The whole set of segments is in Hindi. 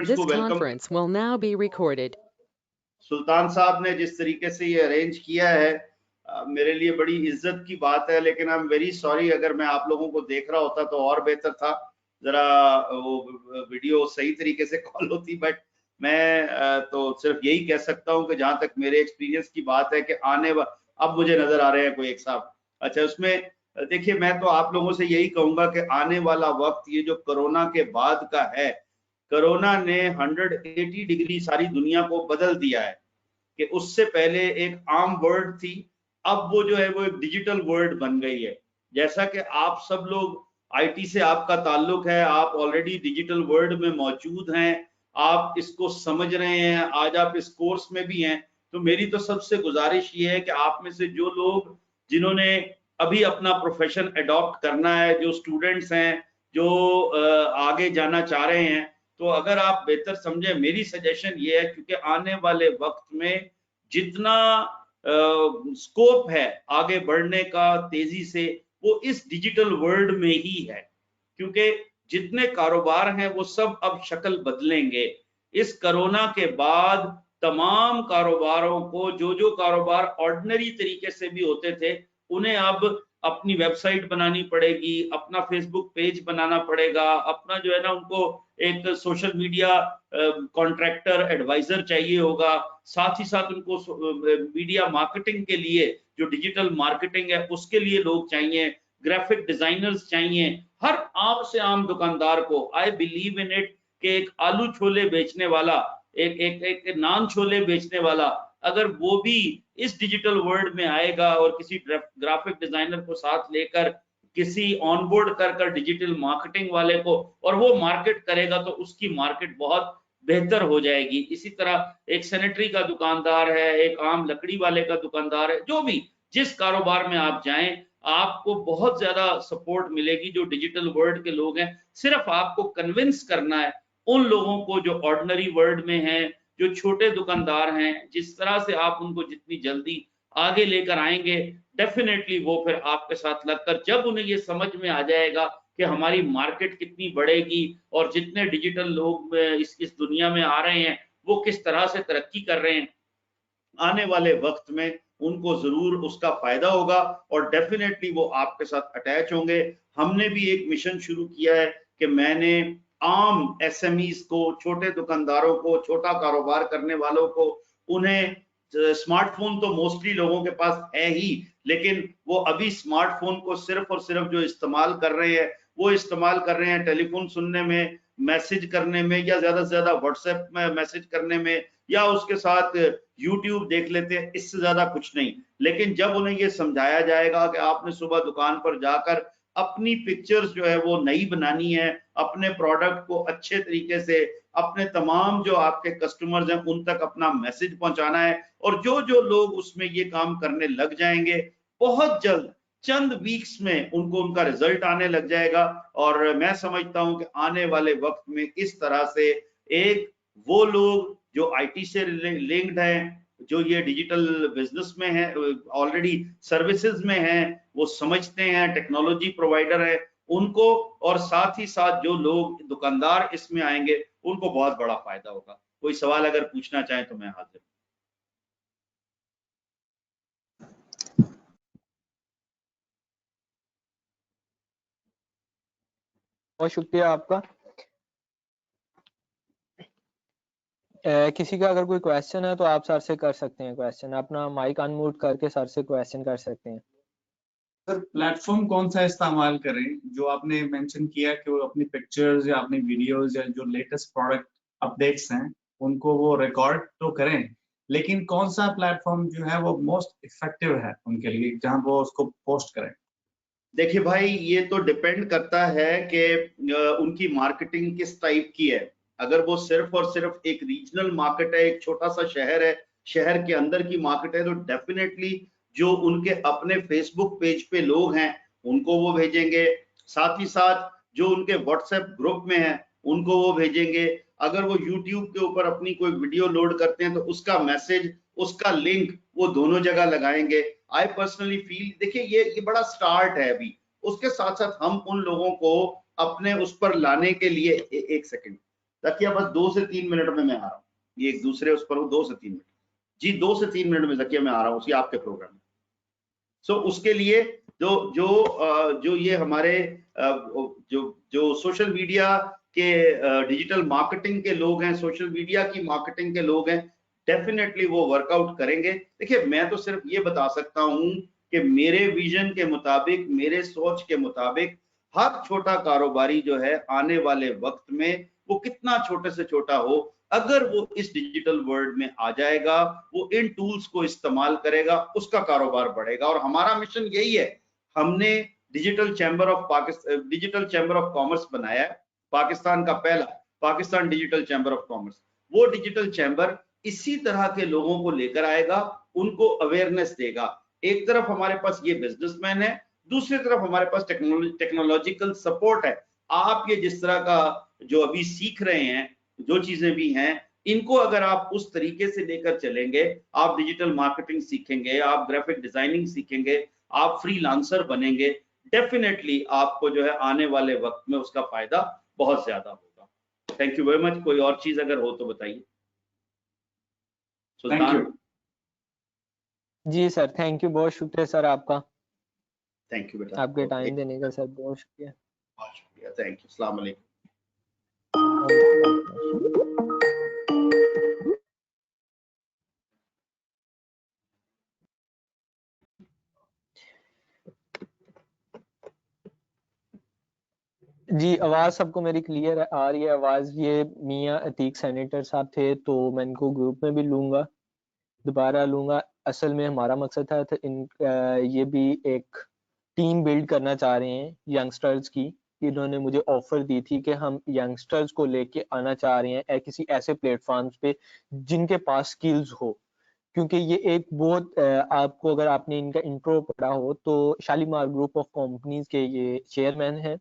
This को welcome. conference will now be recorded. सुल्तान साहब ने जिस तरीके से ये अरेंज किया है, मेरे लिए बड़ी इज्जत की बात है, लेकिन आई एम वेरी सॉरी, अगर मैं आप लोगों को देख रहा होता तो और बेहतर था, जरा वो वीडियो सही तरीके से कॉल होती। बट मैं तो सिर्फ यही कह सकता हूं कि जहां तक मेरे एक्सपीरियंस की बात है कि अब मुझे नजर आ रहे हैं कोई एक साहब। अच्छा, उसमें देखिए, मैं तो आप लोगों से यही कहूंगा कि आने वाला वक्त ये जो कोरोना के बाद का है, कोरोना ने 180 डिग्री सारी दुनिया को बदल दिया है। कि उससे पहले एक आम वर्ड थी, अब वो जो है वो एक डिजिटल वर्ड बन गई है। जैसा कि आप सब लोग आईटी से आपका ताल्लुक है, आप ऑलरेडी डिजिटल वर्ल्ड में मौजूद हैं, आप इसको समझ रहे हैं, आज आप इस कोर्स में भी हैं। तो मेरी तो सबसे गुजारिश ये है कि आप में से जो लोग जिन्होंने अभी अपना प्रोफेशन अडॉप्ट करना है, जो स्टूडेंट्स हैं, जो आगे जाना चाह रहे हैं, तो अगर आप बेहतर समझे, मेरी सजेशन ये है, क्योंकि आने वाले वक्त में जितना स्कोप है आगे बढ़ने का तेजी से, वो इस डिजिटल वर्ल्ड में ही है। क्योंकि जितने कारोबार हैं वो सब अब शक्ल बदलेंगे। इस कोरोना के बाद तमाम कारोबारों को, जो कारोबार ऑर्डिनरी तरीके से भी होते थे, उन्हें अब अपनी वेबसाइट बनानी पड़ेगी, अपना फेसबुक पेज बनाना पड़ेगा, अपना जो है ना, उनको एक सोशल मीडिया कॉन्ट्रैक्टर एडवाइजर चाहिए होगा, साथ ही साथ उनको मीडिया मार्केटिंग के लिए, जो डिजिटल मार्केटिंग है उसके लिए लोग चाहिए, ग्राफिक डिजाइनर्स चाहिए। हर आम से आम दुकानदार को, आई बिलीव इन इट, कि एक आलू छोले बेचने वाला, एक एक एक नान छोले बेचने वाला, अगर वो भी इस डिजिटल वर्ल्ड में आएगा और किसी ग्राफिक डिजाइनर को साथ लेकर, किसी ऑनबोर्ड कर डिजिटल मार्केटिंग वाले को, और वो मार्केट करेगा, तो उसकी मार्केट बहुत बेहतर हो जाएगी। इसी तरह एक सैनिटरी का दुकानदार है, एक आम लकड़ी वाले का दुकानदार है, जो भी जिस कारोबार में आप जाएं, आपको बहुत ज्यादा सपोर्ट मिलेगी जो डिजिटल वर्ल्ड के लोग हैं। सिर्फ आपको कन्विंस करना है उन लोगों को जो ऑर्डिनरी वर्ल्ड में हैं, जो छोटे दुकानदार हैं, जिस तरह से आप उनको जितनी जल्दी आगे लेकर आएंगे, डेफिनेटली वो फिर आपके साथ लगकर, जब उन्हें ये समझ में आ जाएगा कि हमारी मार्केट कितनी बढ़ेगी और जितने डिजिटल लोग इस दुनिया में आ रहे हैं वो किस तरह से तरक्की कर रहे हैं, आने वाले वक्त में उनको जरूर उसका फायदा होगा और डेफिनेटली वो आपके साथ अटैच होंगे। हमने भी एक मिशन शुरू किया है कि मैंने आम एसएमईज को, छोटे दुकानदारों को, छोटा कारोबार करने वालों को, उन्हें स्मार्टफोन तो मोस्टली लोगों के पास है ही, लेकिन वो अभी स्मार्टफोन को सिर्फ और सिर्फ जो इस्तेमाल कर रहे हैं, वो इस्तेमाल कर रहे हैं टेलीफोन सुनने में, मैसेज करने में, या ज्यादा से ज्यादा व्हाट्सएप में मैसेज करने में, या उसके साथ यूट्यूब देख लेते हैं, इससे ज्यादा कुछ नहीं। लेकिन जब उन्हें ये समझाया जाएगा कि आपने सुबह दुकान पर जाकर अपनी पिक्चर्स जो है वो नई बनानी है, अपने प्रोडक्ट को अच्छे तरीके से अपने तमाम जो आपके कस्टमर्स हैं उन तक अपना मैसेज पहुंचाना है, और जो लोग उसमें ये काम करने लग जाएंगे, बहुत जल्द, चंद वीक्स में उनको उनका रिजल्ट आने लग जाएगा। और मैं समझता हूं कि आने वाले वक्त में इस तरह से एक, वो लोग जो आईटी से लिंक्ड हैं, जो ये डिजिटल बिजनेस में है, ऑलरेडी सर्विसेज में हैं, वो समझते हैं, टेक्नोलॉजी प्रोवाइडर है उनको, और साथ ही साथ जो लोग दुकानदार इसमें आएंगे उनको बहुत बड़ा फायदा होगा। कोई सवाल अगर पूछना चाहें तो मैं हाजिर। बहुत शुक्रिया आपका। किसी का अगर कोई क्वेश्चन है तो आप सर से कर सकते हैं क्वेश्चन, अपना माइक अनम्यूट करके सर से क्वेश्चन कर सकते हैं। सर, प्लेटफॉर्म कौन सा इस्तेमाल करें? जो आपने मेंशन किया कि वो अपनी पिक्चर्स या अपनी वीडियोस या जो लेटेस्ट प्रोडक्ट अपडेट्स हैं उनको वो रिकॉर्ड तो करें, लेकिन कौन सा प्लेटफॉर्म जो है वो मोस्ट इफेक्टिव है उनके लिए जहां वो उसको पोस्ट करें? देखिए भाई, ये तो डिपेंड करता है कि उनकी मार्केटिंग किस टाइप की है। अगर वो सिर्फ और सिर्फ एक रीजनल मार्केट है, एक छोटा सा शहर है, शहर के अंदर की मार्केट है, तो डेफिनेटली जो उनके अपने फेसबुक पेज पे लोग हैं उनको वो भेजेंगे, साथ ही साथ जो उनके व्हाट्सएप ग्रुप में है उनको वो भेजेंगे। अगर वो यूट्यूब के ऊपर अपनी कोई वीडियो लोड करते हैं तो उसका मैसेज, उसका लिंक वो दोनों जगह लगाएंगे। आई पर्सनली फील, देखिए ये बड़ा स्टार्ट है अभी, उसके साथ साथ हम उन लोगों को अपने उस पर लाने के लिए एक सेकंड, जकिया बस 2 से 3 मिनट में मैं आ रहा हूँ, ये एक दूसरे उस पर हूँ, 2 से 3 मिनट जी, 2 से 3 मिनट में जकिया मैं आ रहा हूँ उसी आपके प्रोग्राम में। सो उसके लिए जो ये हमारे जो सोशल मीडिया के डिजिटल मार्केटिंग के लोग हैं, सोशल मीडिया की मार्केटिंग के लोग हैं, डेफिनेटली वो वर्कआउट करेंगे। देखिए मैं तो सिर्फ ये बता सकता हूं कि मेरे विजन के मुताबिक, मेरे सोच के मुताबिक हर छोटा कारोबारी जो है आने वाले वक्त में, वो कितना छोटे से छोटा हो, अगर वो इस डिजिटल वर्ल्ड में आ जाएगा, वो इन टूल्स को इस्तेमाल करेगा, उसका कारोबार बढ़ेगा। और हमारा मिशन यही है, हमने डिजिटल चैम्बर ऑफ कॉमर्स बनाया है, पाकिस्तान का पहला, Pakistan digital chamber of commerce. वो डिजिटल चैम्बर इसी तरह के लोगों को लेकर आएगा, उनको अवेयरनेस देगा। एक तरफ हमारे पास ये बिजनेसमैन है, दूसरी तरफ हमारे पास टेक्नोलॉजिकल सपोर्ट है। आप ये जिस तरह का जो अभी सीख रहे हैं, जो चीजें भी हैं, इनको अगर आप उस तरीके से लेकर चलेंगे, आप डिजिटल मार्केटिंग सीखेंगे, आप ग्राफिक डिजाइनिंग सीखेंगे, आप फ्रीलांसर बनेंगे, डेफिनेटली आपको जो है आने वाले वक्त में उसका फायदा बहुत ज्यादा होगा। Thank you very much. कोई और चीज अगर हो तो बताइए। सुल्तान। जी सर, थैंक यू, बहुत शुक्रिया सर आपका, थैंक यू बेटा, आपके टाइम देने का सर, बहुत शुक्रिया। बहुत शुक्रिया, थैंक यू, अस्सलाम वालेकुम। जी, आवाज सबको मेरी क्लियर आ रही है आवाज? ये मियां अतीक सेनेटर साहब थे, तो मैं इनको ग्रुप में भी लूंगा, दोबारा लूंगा। असल में हमारा मकसद था तो ये भी एक टीम बिल्ड करना चाह रहे हैं यंगस्टर्स की। इन्होंने मुझे ऑफर दी थी कि हम यंगस्टर्स को लेके आना चाह रहे हैं किसी ऐसे प्लेटफॉर्म्स पे जिनके पास स्किल्स हो, क्योंकि ये एक बहुत आपको, अगर आपने इनका इंट्रो पढ़ा हो तो शालीमार ग्रुप ऑफ कंपनीज के ये चेयरमैन हैं।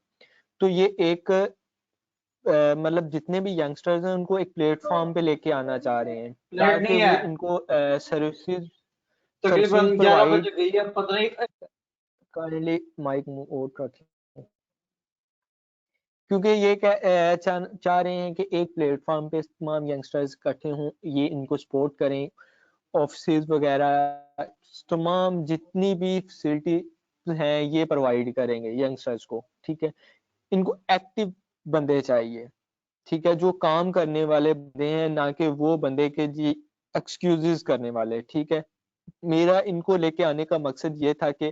तो ये एक मतलब जितने भी यंगस्टर्स हैं उनको एक प्लेटफॉर्म पे लेके आना चाह रहे हैं ताकि वो इनको सर्विसेज तकरीबन 11 बज गई है, पता नहीं। काइंडली माइक आउट रखें, क्योंकि ये चाह रहे हैं कि एक प्लेटफॉर्म पे तमाम यंगस्टर्स इकट्ठे हों, ये इनको सपोर्ट करें, ऑफिस वगैरह तमाम जितनी भी फैसिलिटी हैं ये प्रोवाइड करेंगे यंगस्टर्स को। ठीक है, इनको एक्टिव बंदे चाहिए, ठीक है, जो काम करने वाले बंदे हैं, ना कि वो बंदे के जी एक्सक्यूजेस करने वाले। ठीक है, मेरा इनको लेके आने का मकसद ये था कि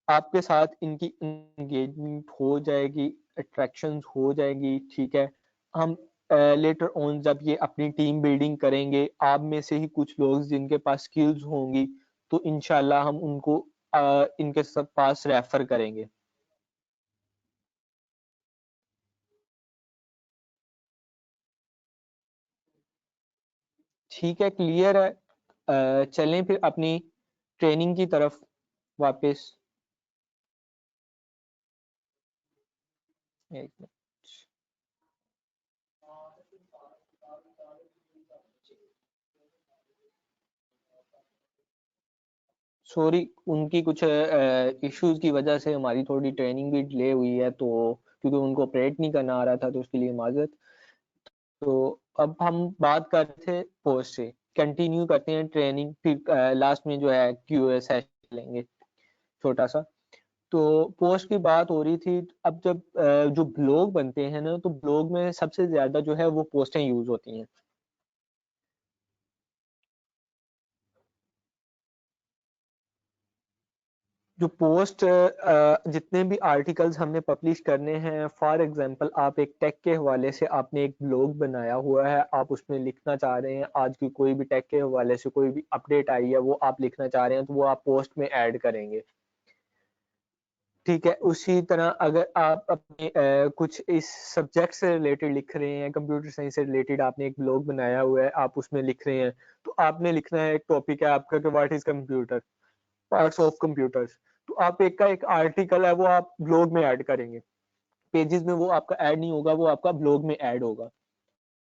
आपके साथ इनकी एंगेजमेंट हो जाएगी, अट्रैक्शंस हो जाएगी। ठीक है, हम लेटर ऑन जब ये अपनी टीम बिल्डिंग करेंगे, आप में से ही कुछ लोग जिनके पास स्किल्स होंगी, तो इंशाल्लाह हम उनको इनके सब पास रेफर करेंगे। ठीक है, क्लियर है। चलें फिर अपनी ट्रेनिंग की तरफ वापस। एक मिनट, सॉरी, उनकी कुछ इश्यूज की वजह से हमारी थोड़ी ट्रेनिंग भी डिले हुई है, तो क्योंकि उनको ऑपरेट नहीं करना आ रहा था, तो उसके लिए माजरत। तो अब हम बात करते थे पोस्ट से, कंटिन्यू करते हैं ट्रेनिंग, फिर लास्ट में जो है क्यूए सेशन लेंगे छोटा सा। तो पोस्ट की बात हो रही थी। अब जब जो ब्लॉग बनते हैं ना, तो ब्लॉग में सबसे ज्यादा जो है वो पोस्टें यूज होती हैं। जो पोस्ट जितने भी आर्टिकल्स हमने पब्लिश करने हैं, फॉर एग्जांपल आप एक टेक के हवाले से आपने एक ब्लॉग बनाया हुआ है, आप उसमें लिखना चाह रहे हैं आज की कोई भी टेक के हवाले से कोई भी अपडेट आई है वो आप लिखना चाह रहे हैं, तो वो आप पोस्ट में ऐड करेंगे। ठीक है, उसी तरह अगर आप अपने कुछ इस सब्जेक्ट से रिलेटेड लिख रहे हैं, कंप्यूटर साइंस से रिलेटेड आपने एक ब्लॉग बनाया हुआ है, आप उसमें लिख रहे हैं, तो आपने लिखना है, एक टॉपिक है आपका कि what is computer, parts of computers. तो आप एक आर्टिकल है वो आप ब्लॉग में ऐड करेंगे, पेजेस में वो आपका ऐड नहीं होगा, वो आपका ब्लॉग में ऐड होगा।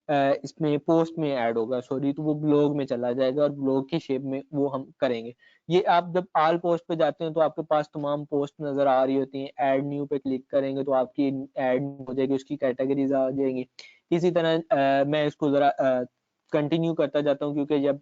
इसमें पोस्ट में ऐड होगा, सॉरी, तो वो ब्लॉग में चला जाएगा और ब्लॉग की शेप में वो हम करेंगे। ये आप जब ऑल पोस्ट पे जाते हैं तो आपके पास तमाम पोस्ट नजर आ रही होती हैं। ऐड न्यू पे क्लिक करेंगे तो आपकी ऐड हो जाएगी, उसकी कैटेगरीज आ जाएंगी। इसी तरह मैं इसको जरा कंटिन्यू करता जाता हूँ, क्योंकि जब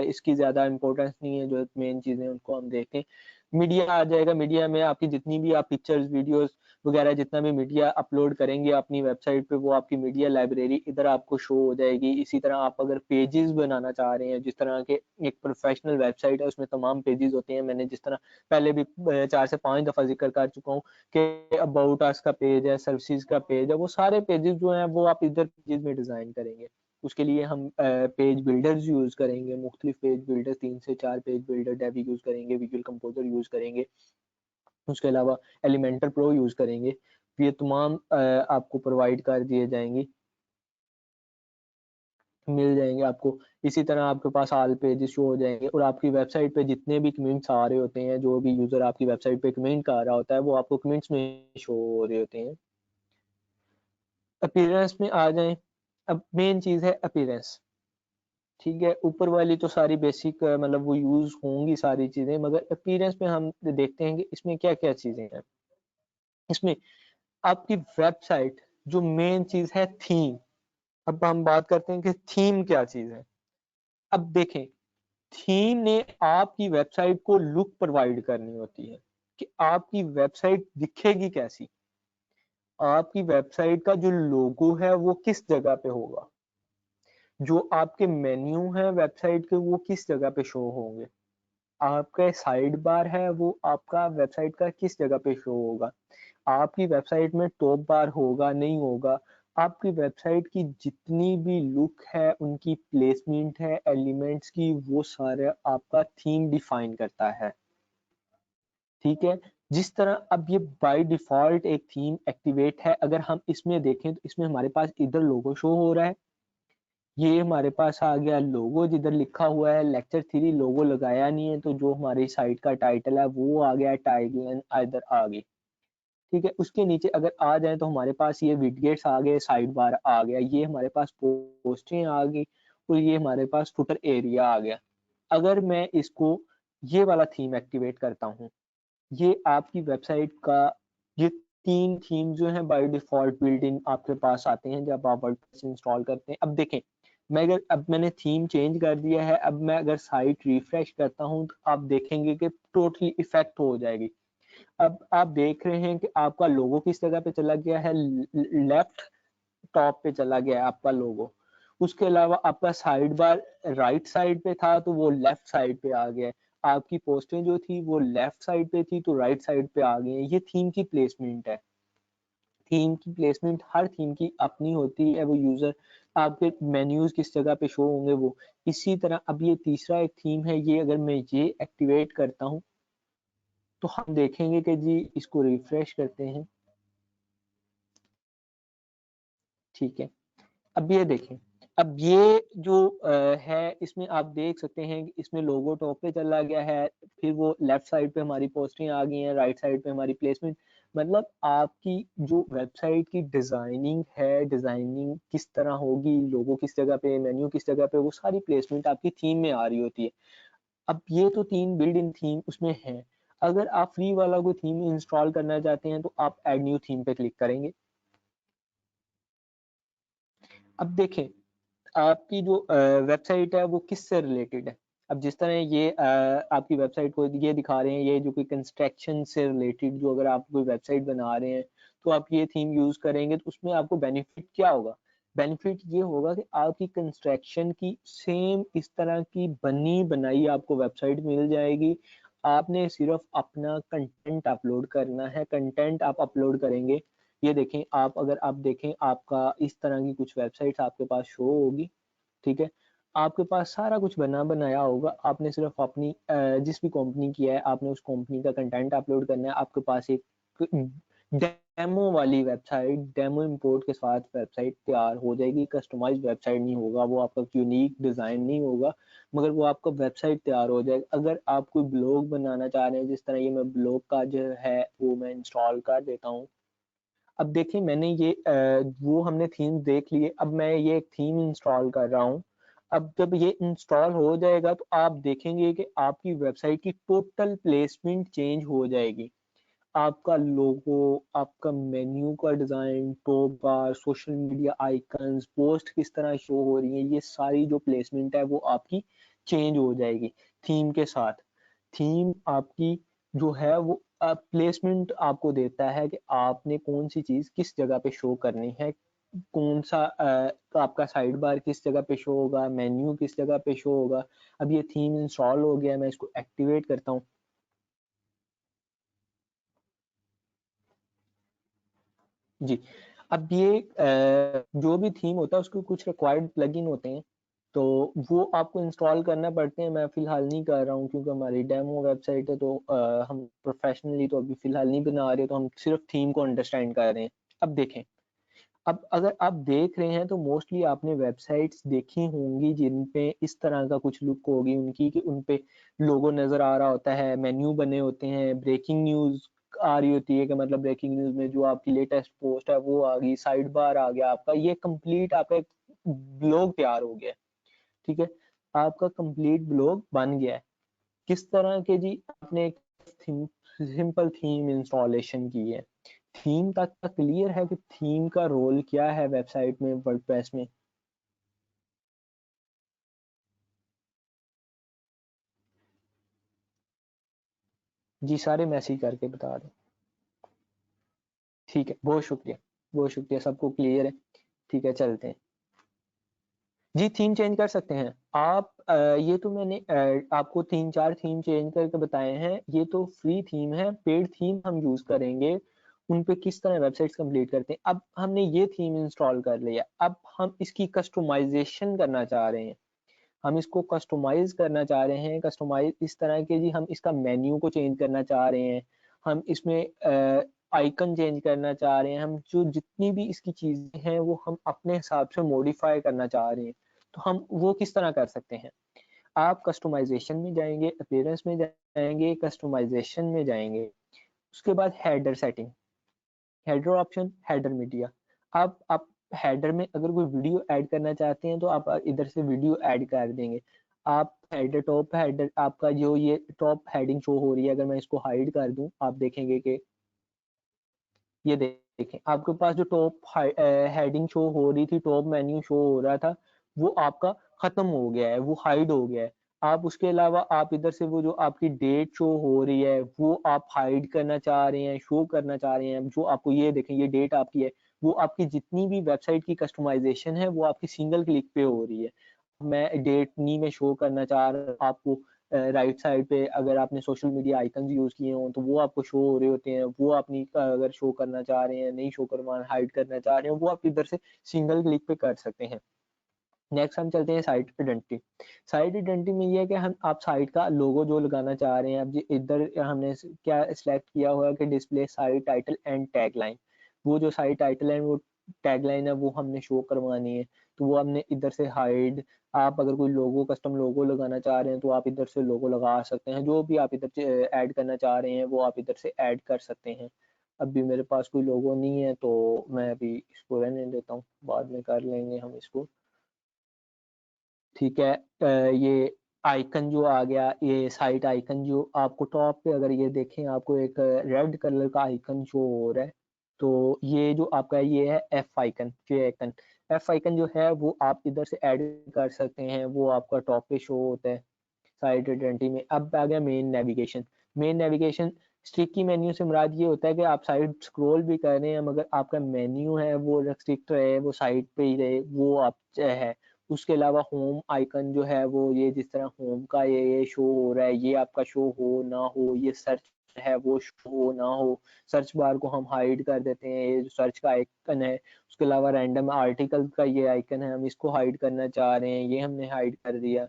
इसकी ज्यादा इंपॉर्टेंस नहीं है, जो मेन चीजें उनको हम देखते हैं। मीडिया आ जाएगा। मीडिया में आपकी जितनी भी आप पिक्चर्स, वीडियोस वगैरह जितना भी मीडिया अपलोड करेंगे अपनी वेबसाइट पे, वो आपकी मीडिया लाइब्रेरी इधर आपको शो हो जाएगी। इसी तरह आप अगर पेजेस बनाना चाह रहे हैं, जिस तरह के एक प्रोफेशनल वेबसाइट है उसमें तमाम पेजेस होते हैं, मैंने जिस तरह पहले भी 4 से 5 दफा जिक्र कर चुका हूँ कि अबाउट अस का पेज है, सर्विसेज का पेज है, वो सारे पेजेस जो हैं वो आप इधर पेजेस में डिजाइन करेंगे। उसके लिए हम पेज बिल्डर्स यूज करेंगे, मुख्तलिफ पेज बिल्डर, 3 से 4 पेज बिल्डर डेवी यूज करेंगे, विजुअल कंपोजर यूज करेंगे, उसके अलावा एलिमेंटर प्रो यूज करेंगे। ये तमाम आपको प्रोवाइड कर दिए जाएंगे, मिल जाएंगे आपको। इसी तरह आपके पास ऑल पेजेस शो हो जाएंगे और आपकी वेबसाइट पे जितने भी कमेंट्स आ रहे होते हैं, जो भी यूजर आपकी वेबसाइट पे कमेंट कर रहा होता है, वो आपको कमेंट्स में शो हो रहे होते हैं। अपीयरेंस में आ जाएं। अब मेन चीज है अपीयरेंस, ठीक है। ऊपर वाली तो सारी बेसिक मतलब वो यूज होंगी सारी चीजें, मगर अपीयरेंस में हम देखते हैं कि इसमें क्या क्या चीजें हैं। इसमें आपकी वेबसाइट जो मेन चीज है थीम। अब हम बात करते हैं कि थीम क्या चीज है। अब देखें, थीम ने आपकी वेबसाइट को लुक प्रोवाइड करनी होती है कि आपकी वेबसाइट दिखेगी कैसी। आपकी वेबसाइट का जो लोगो है वो किस जगह पे होगा, जो आपके मेन्यू है वेबसाइट के वो किस जगह पे शो होंगे, आपका साइड बार है वो आपका वेबसाइट का किस जगह पे शो होगा, आपकी वेबसाइट में टॉप बार होगा नहीं होगा, आपकी वेबसाइट की जितनी भी लुक है, उनकी प्लेसमेंट है एलिमेंट्स की, वो सारा आपका थीम डिफाइन करता है, ठीक है। जिस तरह अब ये बाय डिफॉल्ट एक थीम एक्टिवेट है, अगर हम इसमें देखें तो इसमें हमारे पास इधर लोगो शो हो रहा है, ये हमारे पास आ गया लोगो, जिधर लिखा हुआ है लेक्चर 3, लोगो लगाया नहीं है तो जो हमारी साइट का टाइटल है वो आ गया, टाइटल इधर आ गई, ठीक है। उसके नीचे अगर आ जाए तो हमारे पास ये विडगेट्स आ गए, साइड बार आ गया, ये हमारे पास पोस्टें आ गई और ये हमारे पास फुटर एरिया आ गया। अगर मैं इसको ये वाला थीम एक्टिवेट करता हूँ, ये आपकी वेबसाइट का, ये 3 थीम जो है बाय डिफॉल्ट बिल्ट इन आपके पास आते हैं जब आप वर्डप्रेस इंस्टॉल करते हैं। अब देखें, मैं अगर अब मैंने थीम चेंज कर दिया है, अब मैं अगर साइट रिफ्रेश करता हूँ तो आप देखेंगे कि टोटली इफेक्ट हो जाएगी। अब आप देख रहे हैं कि आपका लोगो किस जगह पे चला गया है, लेफ्ट टॉप पे चला गया है आपका लोगो। उसके अलावा आपका साइड बार राइट साइड पे था तो वो लेफ्ट साइड पे आ गया है। आपकी पोस्टें जो थी वो लेफ्ट साइड पे थी तो राइट साइड पे आ गई है। ये थीम की प्लेसमेंट है। थीम की प्लेसमेंट हर थीम की अपनी होती है, वो यूजर आपके मेन्यूज किस जगह पे शो होंगे वो। इसी तरह अब ये तीसरा एक थीम है, ये अगर मैं ये एक्टिवेट करता हूँ तो हम देखेंगे कि जी इसको रिफ्रेश करते हैं, ठीक है। अब ये देखें, अब ये जो है इसमें आप देख सकते हैं कि इसमें लोगो टॉप पे चला गया है, फिर वो लेफ्ट साइड पे हमारी पोस्टें आ गई हैं, राइट साइड पे हमारी प्लेसमेंट। मतलब आपकी जो वेबसाइट की डिजाइनिंग है, डिजाइनिंग किस तरह होगी, लोगो किस जगह पे, मेन्यू किस जगह पे, वो सारी प्लेसमेंट आपकी थीम में आ रही होती है। अब ये तो 3 बिल्ड इन थीम उसमें है। अगर आप फ्री वाला कोई थीम इंस्टॉल करना चाहते हैं तो आप एड न्यू थीम पे क्लिक करेंगे। अब देखें, आपकी जो वेबसाइट है वो किससे रिलेटेड है। अब जिस तरह ये आपकी वेबसाइट को ये दिखा रहे हैं, ये जो कोई कंस्ट्रक्शन से रिलेटेड, जो अगर आप कोई वेबसाइट बना रहे हैं तो आप ये थीम यूज करेंगे तो उसमें आपको बेनिफिट क्या होगा। बेनिफिट ये होगा कि आपकी कंस्ट्रक्शन की सेम इस तरह की बनी बनाई आपको वेबसाइट मिल जाएगी। आपने सिर्फ अपना कंटेंट अपलोड करना है, कंटेंट आप अपलोड करेंगे। ये देखें, आप अगर आप देखें आपका इस तरह की कुछ वेबसाइट्स आपके पास शो होगी, ठीक है। आपके पास सारा कुछ बना बनाया होगा, आपने सिर्फ अपनी जिस भी कंपनी की है आपने उस कंपनी का कंटेंट अपलोड करना है। आपके पास एक डेमो वाली वेबसाइट, डेमो इंपोर्ट के साथ वेबसाइट तैयार हो जाएगी। कस्टमाइज्ड वेबसाइट नहीं होगा, वो आपका यूनिक डिजाइन नहीं होगा, मगर वो आपका वेबसाइट तैयार हो जाएगा। अगर आप कोई ब्लॉग बनाना चाह रहे हैं, जिस तरह ये मैं ब्लॉग का जो है वो मैं इंस्टॉल कर देता हूँ, अब देखिए मैंने ये वो हमने थीम देख लिए, अब मैं ये एक थीम इंस्टॉल कर रहा हूँ। अब जब ये इंस्टॉल हो जाएगा तो आप देखेंगे कि आपकी वेबसाइट की टोटल प्लेसमेंट चेंज हो जाएगी। आपका लोगो, आपका मेन्यू का डिजाइन, टॉप बार, सोशल मीडिया आइकन्स, पोस्ट किस तरह शो हो रही है, ये सारी जो प्लेसमेंट है वो आपकी चेंज हो जाएगी थीम के साथ। थीम आपकी जो है वो प्लेसमेंट आपको देता है कि आपने कौन सी चीज किस जगह पे शो करनी है, कौन सा आपका साइड बार किस जगह पे शो होगा, मेन्यू किस जगह पे शो होगा। अब ये थीम इंस्टॉल हो गया, मैं इसको एक्टिवेट करता हूँ। जी, अब ये जो भी थीम होता है उसके कुछ रिक्वायर्ड प्लगइन होते हैं, तो वो आपको इंस्टॉल करना पड़ते हैं। मैं फिलहाल नहीं कर रहा हूँ क्योंकि हमारी डेमो वेबसाइट है, तो हम प्रोफेशनली तो अभी फिलहाल नहीं बना रहे, तो हम सिर्फ थीम को अंडरस्टैंड कर रहे हैं। अब देखें, अब अगर आप देख रहे हैं तो मोस्टली आपने वेबसाइट्स देखी होंगी जिन पे इस तरह का कुछ लुक होगी उनकी, कि उन पे लोगो नजर आ रहा होता है, मेन्यू बने होते हैं, ब्रेकिंग न्यूज आ रही होती है, कि मतलब ब्रेकिंग न्यूज में जो आपकी लेटेस्ट पोस्ट है वो आ गई, साइड बार आ गया आपका, ये कंप्लीट आपका एक ब्लॉग तैयार हो गया है। ठीक है, आपका कंप्लीट ब्लॉग बन गया है। किस तरह के जी, आपने एक सिंपल थीम इंस्टॉलेशन की है। थीम तक का क्लियर है कि थीम का रोल क्या है वेबसाइट में, वर्डप्रेस में? जी सारे मैसेज करके बता दें। ठीक है, बहुत शुक्रिया, बहुत शुक्रिया, सबको क्लियर है। ठीक है, चलते हैं जी। थीम चेंज कर सकते हैं आप। ये तो मैंने आपको 3-4 थीम चेंज करके बताए हैं। ये तो फ्री थीम है, पेड थीम हम यूज करेंगे उन पे किस तरह वेबसाइट्स कंप्लीट करते हैं। अब हमने ये थीम इंस्टॉल कर लिया, अब हम इसकी कस्टमाइजेशन करना चाह रहे हैं। हम इसको कस्टमाइज करना चाह रहे हैं, कस्टमाइज इस तरह के जी, हम इसका मेन्यू को चेंज करना चाह रहे हैं, हम इसमें आइकन चेंज करना चाह रहे हैं, हम जो जितनी भी इसकी चीजें हैं वो हम अपने हिसाब से मॉडिफाई करना चाह रहे हैं। तो हम वो किस तरह कर सकते हैं? आप कस्टमाइजेशन में जाएंगे, अपीयरेंस में जाएंगे, कस्टमाइजेशन में जाएंगे, उसके बाद header setting, header option, header media. अब आप हेडर में अगर कोई वीडियो ऐड करना चाहते हैं तो आप इधर से वीडियो ऐड कर देंगे। आप हेडर, टॉप हेडर, आपका जो ये टॉप हेडिंग शो हो रही है, अगर मैं इसको हाइड कर दूं, आप देखेंगे कि ये देखें आपके पास जो टॉप हेडिंग शो हो रही थी, टॉप मेन्यू शो हो रहा था, वो आपका खत्म हो गया है, वो हाइड हो गया है। आप उसके अलावा आप इधर से वो जो आपकी डेट शो हो रही है वो आप हाइड करना चाह रहे हैं, शो करना चाह रहे हैं। जो आपको ये देखें, ये डेट आपकी है, वो आपकी जितनी भी वेबसाइट की कस्टमाइजेशन है वो आपकी सिंगल क्लिक पे हो रही है। मैं डेट नहीं में शो करना चाह रहा हूँ आपको। राइट साइड पे अगर आपने सोशल मीडिया आइकन यूज किए हों तो वो आपको शो हो रहे होते हैं, वो अपनी अगर शो करना चाह रहे हैं, नहीं शो करवाना, हाइड करना चाह रहे हैं, वो आप इधर से सिंगल क्लिक पे कर सकते हैं। नेक्स्ट हम चलते हैं साइट आइडेंटिटी। साइट आइडेंटिटी में ये है कि हम आप साइट का लोगो जो लगाना चाह रहे हैं, अब इधर हमने क्या सिलेक्ट किया हुआ है कि display site title and tagline. वो जो साइट टाइटल है, वो टैगलाइन है, वो हमने शो करवानी है, तो वो हमने इधर से हाइड। आप अगर कोई लोगो, कस्टम लोगो लगाना चाह रहे हैं तो आप इधर से लोगो लगा सकते हैं। जो भी आप इधर से ऐड करना चाह रहे हैं वो आप इधर से ऐड कर सकते हैं। अभी मेरे पास कोई लोगो नहीं है तो मैं अभी इसको रहने देता हूँ, बाद में कर लेंगे हम इसको। ठीक है, ये आइकन जो आ गया, ये साइट आइकन जो आपको टॉप पे अगर ये देखें, आपको एक रेड कलर का आइकन शो हो रहा है, तो ये जो आपका ये है एफ आइकन, जे आइकन। एफ आइकन जो है वो आप इधर से ऐड कर सकते हैं, वो आपका टॉप पे शो होता है साइट आइडेंटिटी में। अब आ गया main navigation. Main navigation sticky menu से मुराद ये होता है कि आप साइट स्क्रॉल भी कर रहे हैं मगर आपका मेन्यू है वो रेस्ट्रिक्ट रहे, वो साइट पे ही रहे, वो आप है। उसके अलावा होम आइकन जो है वो ये जिस तरह होम का ये शो हो रहा है, ये आपका शो हो ना हो, ये सर्च है वो शो हो ना हो, सर्च बार को हम हाइड कर देते हैं, ये जो सर्च का आइकन है। उसके अलावा रैंडम आर्टिकल का ये आइकन है, हम इसको हाइड करना चाह रहे हैं, ये हमने हाइड कर दिया।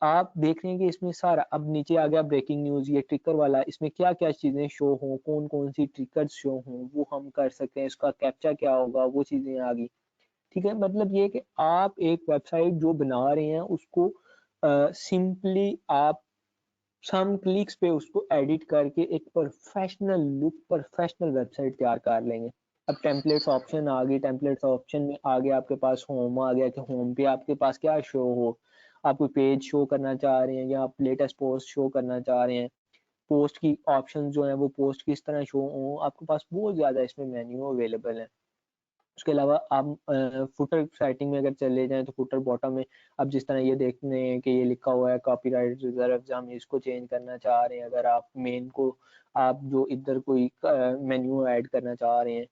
आप देख रहे हैं कि इसमें सारा, अब नीचे आ गया ब्रेकिंग न्यूज, ये ट्रिकर वाला, इसमें क्या क्या चीजें शो हों, कौन कौन सी ट्रिकर्स शो हों, वो हम कर सकते हैं, इसका कैप्चा क्या होगा, वो चीजें आ गई। ठीक है, मतलब ये कि आप एक वेबसाइट जो बना रहे हैं उसको सिंपली आप सम क्लिक्स पे उसको एडिट करके एक प्रोफेशनल लुक, प्रोफेशनल वेबसाइट तैयार कर लेंगे। अब टेम्पलेट्स ऑप्शन आ गई, टेम्पलेट्स ऑप्शन में आगे आपके पास होम आ गया कि होम पे आपके पास क्या शो हो, आप कोई पेज शो करना चाह रहे हैं या आप लेटेस्ट पोस्ट शो करना चाह रहे हैं, पोस्ट की ऑप्शन जो है वो पोस्ट किस तरह शो हो, आपके पास बहुत ज़्यादा इसमें मेन्यू अवेलेबल है। उसके अलावा आप फुटर सेटिंग में अगर चले जाएं तो फुटर बॉटम में आप जिस तरह ये देखते हैं कि ये लिखा हुआ है कॉपीराइट रिजर्व, हम इसको चेंज करना चाह रहे हैं। अगर आप मेन को आप जो इधर कोई मेन्यू ऐड करना चाह रहे हैं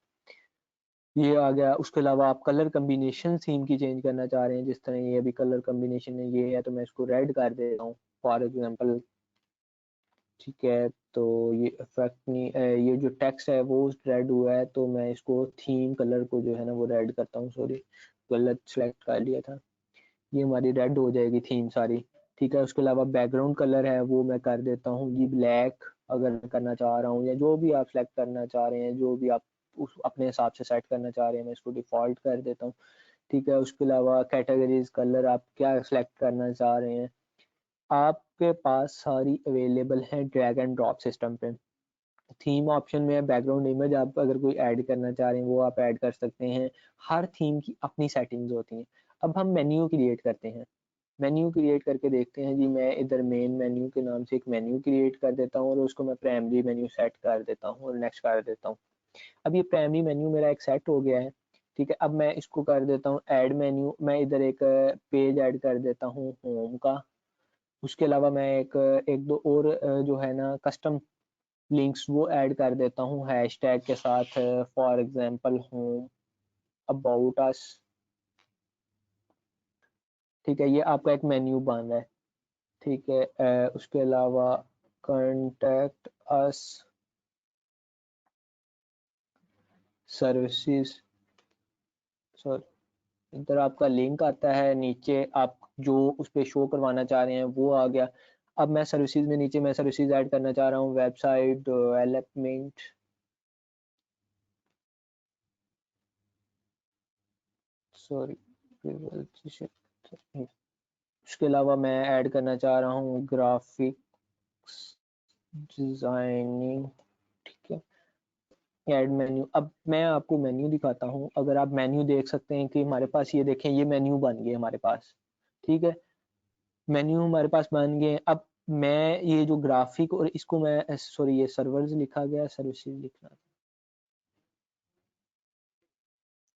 ये आ गया। उसके अलावा आप कलर कम्बिनेशन थीम की चेंज करना चाह रहे हैं, जिस तरह ये अभी कलर कम्बिनेशन है ये है तो मैं इसको रेड कर देता हूँ फॉर एग्जांपल, ठीक है। तो ये इफेक्ट नहीं ये जो टेक्स्ट है वो रेड हुआ है तो मैं इसको थीम कलर को जो है ना वो रेड करता हूँ, सॉरी गलत सेलेक्ट कर लिया था, ये हमारी रेड हो जाएगी थीम सारी, ठीक है। उसके अलावा बैकग्राउंड कलर है वो मैं कर देता हूँ जी ब्लैक, अगर करना चाह रहा हूँ या जो भी आप सेलेक्ट करना चाह रहे हैं, जो भी आप उस अपने हिसाब से सेट करना चाह रहे हैं मैं इसको डिफॉल्ट कर देता हूँ, ठीक है। उसके अलावा कैटेगरीज कलर आप क्या सेलेक्ट करना चाह रहे हैं, आपके पास सारी अवेलेबल है ड्रैग एंड ड्रॉप सिस्टम पे। थीम ऑप्शन में बैकग्राउंड इमेज आप अगर कोई ऐड करना चाह रहे हैं वो आप ऐड कर सकते हैं। हर थीम की अपनी सेटिंग्स होती हैं। अब हम मेन्यू क्रिएट करते हैं, मेन्यू क्रिएट करके देखते हैं जी। मैं इधर मेन मेन्यू के नाम से एक मेन्यू क्रिएट कर देता हूँ और उसको मैं प्राइमरी मेन्यू सेट कर देता हूँ और नेक्स्ट कर देता हूँ। अब ये प्राइमरी मेन्यू मेरा एक सेट हो गया है, ठीक है। अब मैं इसको कर देता हूँ ऐड मेन्यू, मैं इधर एक पेज ऐड कर देता हूँ होम का। उसके अलावा मैं एक एक दो और जो है ना कस्टम लिंक्स वो ऐड कर देता हूँ हैशटैग के साथ, for example home about us, ठीक है। ये आपका एक मेन्यू बन रहा है, ठीक है। उसके अलावा कॉन्टैक्ट अस सर्विसेज, सॉरी इधर आपका लिंक आता है, नीचे आप जो उस पे शो करवाना चाह रहे हैं वो आ गया। अब मैं सर्विसेज में नीचे मैं सर्विसेज ऐड करना चाह रहा हूँ, वेबसाइट डेवलपमेंट, सॉरी उसके अलावा मैं ऐड करना चाह रहा हूँ ग्राफिक्स डिजाइनिंग, ठीक है। ऐड मेन्यू, अब मैं आपको मेन्यू दिखाता हूँ। अगर आप मेन्यू देख सकते हैं कि हमारे पास ये देखें ये मेन्यू बन गए हमारे पास, ठीक है। मेन्यू हमारे पास बन गए। अब मैं ये जो ग्राफिक और इसको मैं सॉरी ये सर्वर्स लिखा गया, सर्विसेज लिखना था,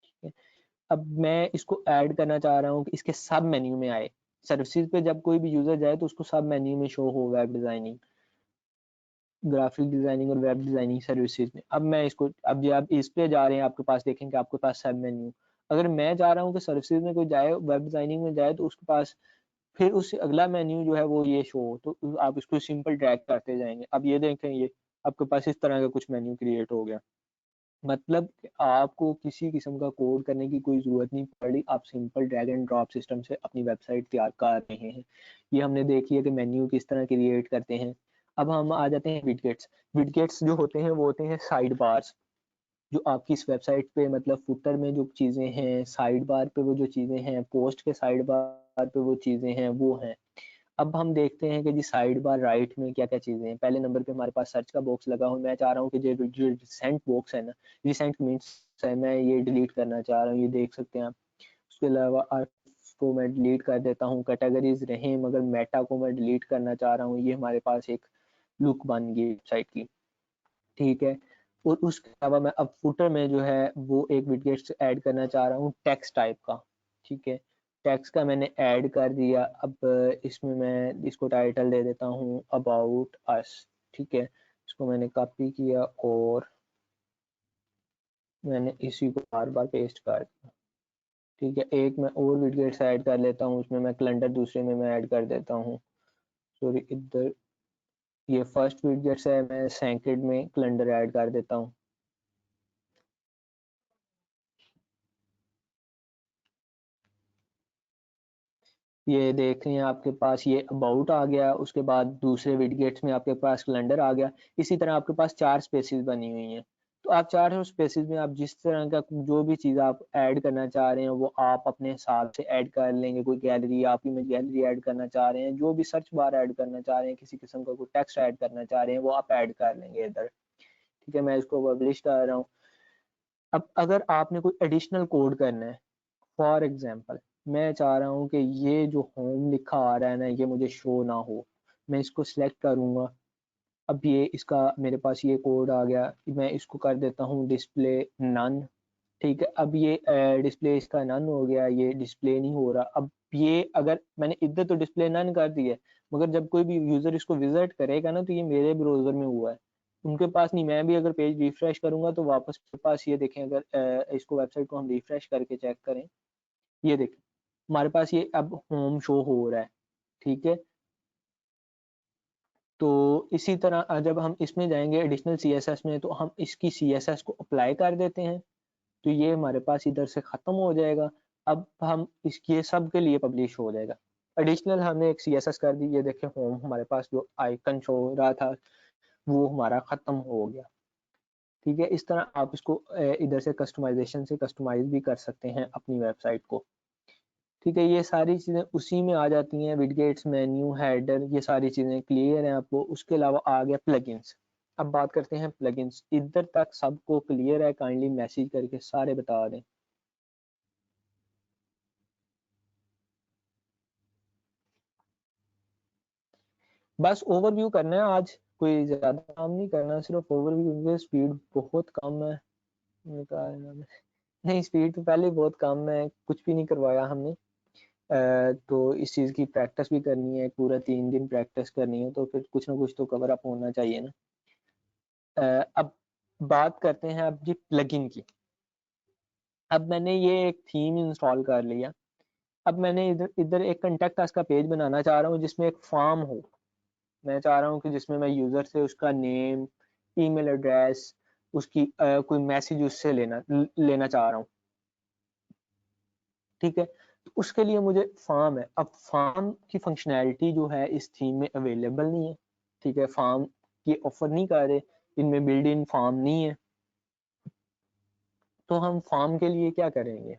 ठीक है। अब मैं इसको ऐड करना चाह रहा हूँ कि इसके सब मेन्यू में आए। सर्विसेज पे जब कोई भी यूजर जाए तो उसको सब मेन्यू में शो हो वेब डिजाइनिंग, ग्राफिक डिजाइनिंग और वेब डिजाइनिंग सर्विसेज में। अब मैं इसको अब जब आप इस पे जा रहे हैं आपके पास देखेंगे आपके पास सब मेन्यू, अगर मैं जा रहा हूँ कि सर्विसेज में कोई जाए वेब डिजाइनिंग में जाए तो उसके पास फिर उससे अगला मेन्यू जो है वो ये शो हो, तो आप इसको सिंपल ड्रैग करते जाएंगे। अब ये देखें ये आपके पास इस तरह का कुछ मेन्यू क्रिएट हो गया। मतलब आपको किसी किस्म का कोड करने की कोई जरूरत नहीं पड़ी, आप simple drag and drop system से अपनी वेबसाइट तैयार कर रहे हैं। ये हमने देखी है कि मेन्यू किस तरह क्रिएट करते हैं। अब हम आ जाते हैं विडगेट्स। विडगेट्स जो होते हैं वो होते हैं साइड बार्स, जो आपकी इस वेबसाइट पे मतलब फुटर में जो चीजें हैं साइड बार पे वो जो चीजें हैं, पोस्ट के साइड बार पे वो चीजें हैं वो हैं। अब हम देखते हैं कि जी साइड बार राइट में क्या क्या चीजें हैं। पहले नंबर पे हमारे पास सर्च का बॉक्स लगा हुआ, मैं चाह रहा हूँ कि जो रिसेंट बॉक्स है ना, रिसेंट मीन्स है, मैं ये डिलीट करना चाह रहा हूँ, ये देख सकते हैं आप। उसके अलावा आर्ट्स को मैं डिलीट कर देता हूँ, कैटेगरीज रहे मगर मेटा को मैं डिलीट करना चाह रहा हूँ। ये हमारे पास एक लुक बन गई वेबसाइट की, ठीक है। और उसके अलावा मैं अब फुटर में जो है वो एक विडगेट ऐड करना चाह रहा हूँ टेक्स्ट टाइप का, ठीक है। टेक्स्ट का मैंने ऐड कर दिया। अब इसमें मैं इसको टाइटल दे देता हूँ अबाउट अस, ठीक है। इसको मैंने कॉपी किया और मैंने इसी को बार बार पेस्ट कर दिया, ठीक है। एक मैं और विडगेट्स ऐड कर लेता हूँ, उसमें मैं कैलेंडर दूसरे में मैं ऐड कर देता हूँ, सॉरी इधर ये फर्स्ट विडगेट्स है, मैं सेकंड में कैलेंडर ऐड कर देता हूँ। ये देख रहे हैं आपके पास ये अबाउट आ गया, उसके बाद दूसरे विडगेट्स में आपके पास कैलेंडर आ गया। इसी तरह आपके पास 4 स्पेसेस बनी हुई हैं। तो आप 4 स्पेसेस में आप जिस तरह का जो भी चीज़ आप ऐड करना चाह रहे हैं वो आप अपने हिसाब से ऐड कर लेंगे। कोई गैलरी आप इमेज गैलरी ऐड करना चाह रहे हैं, जो भी सर्च बार ऐड करना चाह रहे हैं, किसी किस्म का कोई टेक्स्ट ऐड करना चाह रहे हैं वो आप ऐड कर लेंगे इधर, ठीक है। मैं इसको पब्लिश कर रहा हूँ। अब अगर आपने कोई एडिशनल कोड करना है, फॉर एग्जांपल मैं चाह रहा हूँ कि ये जो होम लिखा आ रहा है ना ये मुझे शो ना हो, मैं इसको सिलेक्ट करूँगा। अब ये इसका मेरे पास ये कोड आ गया, मैं इसको कर देता हूँ डिस्प्ले नन। ठीक है, अब ये डिस्प्ले इसका नन हो गया, ये डिस्प्ले नहीं हो रहा। अब ये अगर मैंने इधर तो डिस्प्ले नन कर दिया है, मगर जब कोई भी यूजर इसको विजिट करेगा ना तो ये मेरे ब्राउजर में हुआ है, उनके पास नहीं। मैं भी अगर पेज रिफ्रेश करूंगा तो वापस मेरे पास ये देखें, अगर इसको वेबसाइट को हम रिफ्रेश करके चेक करें, ये देखें हमारे पास ये अब होम शो हो रहा है। ठीक है, तो इसी तरह जब हम इसमें जाएंगे एडिशनल CSS में, तो हम इसकी CSS को अप्लाई कर देते हैं, तो ये हमारे पास इधर से खत्म हो जाएगा। अब हम इसके सब के लिए पब्लिश हो जाएगा। एडिशनल हमने एक CSS कर दी, ये देखें होम हमारे पास जो आइकन शो हो रहा था वो हमारा खत्म हो गया। ठीक है, इस तरह आप इसको इधर से कस्टमाइजेशन से कस्टमाइज भी कर सकते हैं अपनी वेबसाइट को। ठीक है, ये सारी चीज़ें उसी में आ जाती हैं, विडगेट्स, मेन्यू, हेडर, ये सारी चीज़ें क्लियर हैं आपको। उसके अलावा आ गया प्लगइन्स। अब बात करते हैं प्लगइन्स। इधर तक सबको क्लियर है? काइंडली मैसेज करके सारे बता दें। बस ओवरव्यू करना है आज, कोई ज्यादा काम नहीं करना, सिर्फ ओवरव्यू, क्योंकि स्पीड बहुत कम है। नहीं, स्पीड तो पहले बहुत कम है, कुछ भी नहीं करवाया हमने। तो इस चीज़ की प्रैक्टिस भी करनी है, पूरा 3 दिन प्रैक्टिस करनी है, तो फिर कुछ ना कुछ तो कवर अप होना चाहिए ना। अब बात करते हैं अब जी प्लगइन की। अब मैंने ये एक थीम इंस्टॉल कर लिया। अब मैंने इधर इधर एक कॉन्टैक्ट अस का पेज बनाना चाह रहा हूँ जिसमें एक फॉर्म हो। मैं चाह रहा हूँ कि जिसमें मैं यूजर से उसका नेम, ईमेल एड्रेस, उसकी कोई मैसेज उससे लेना चाह रहा हूँ। ठीक है, तो उसके लिए मुझे फॉर्म है। अब फॉर्म की फंक्शनैलिटी जो है इस थीम में अवेलेबल नहीं है। ठीक है, फॉर्म की ऑफर नहीं कर रहे, इनमें बिल्ड इन फॉर्म नहीं है। तो हम फॉर्म के लिए क्या करेंगे?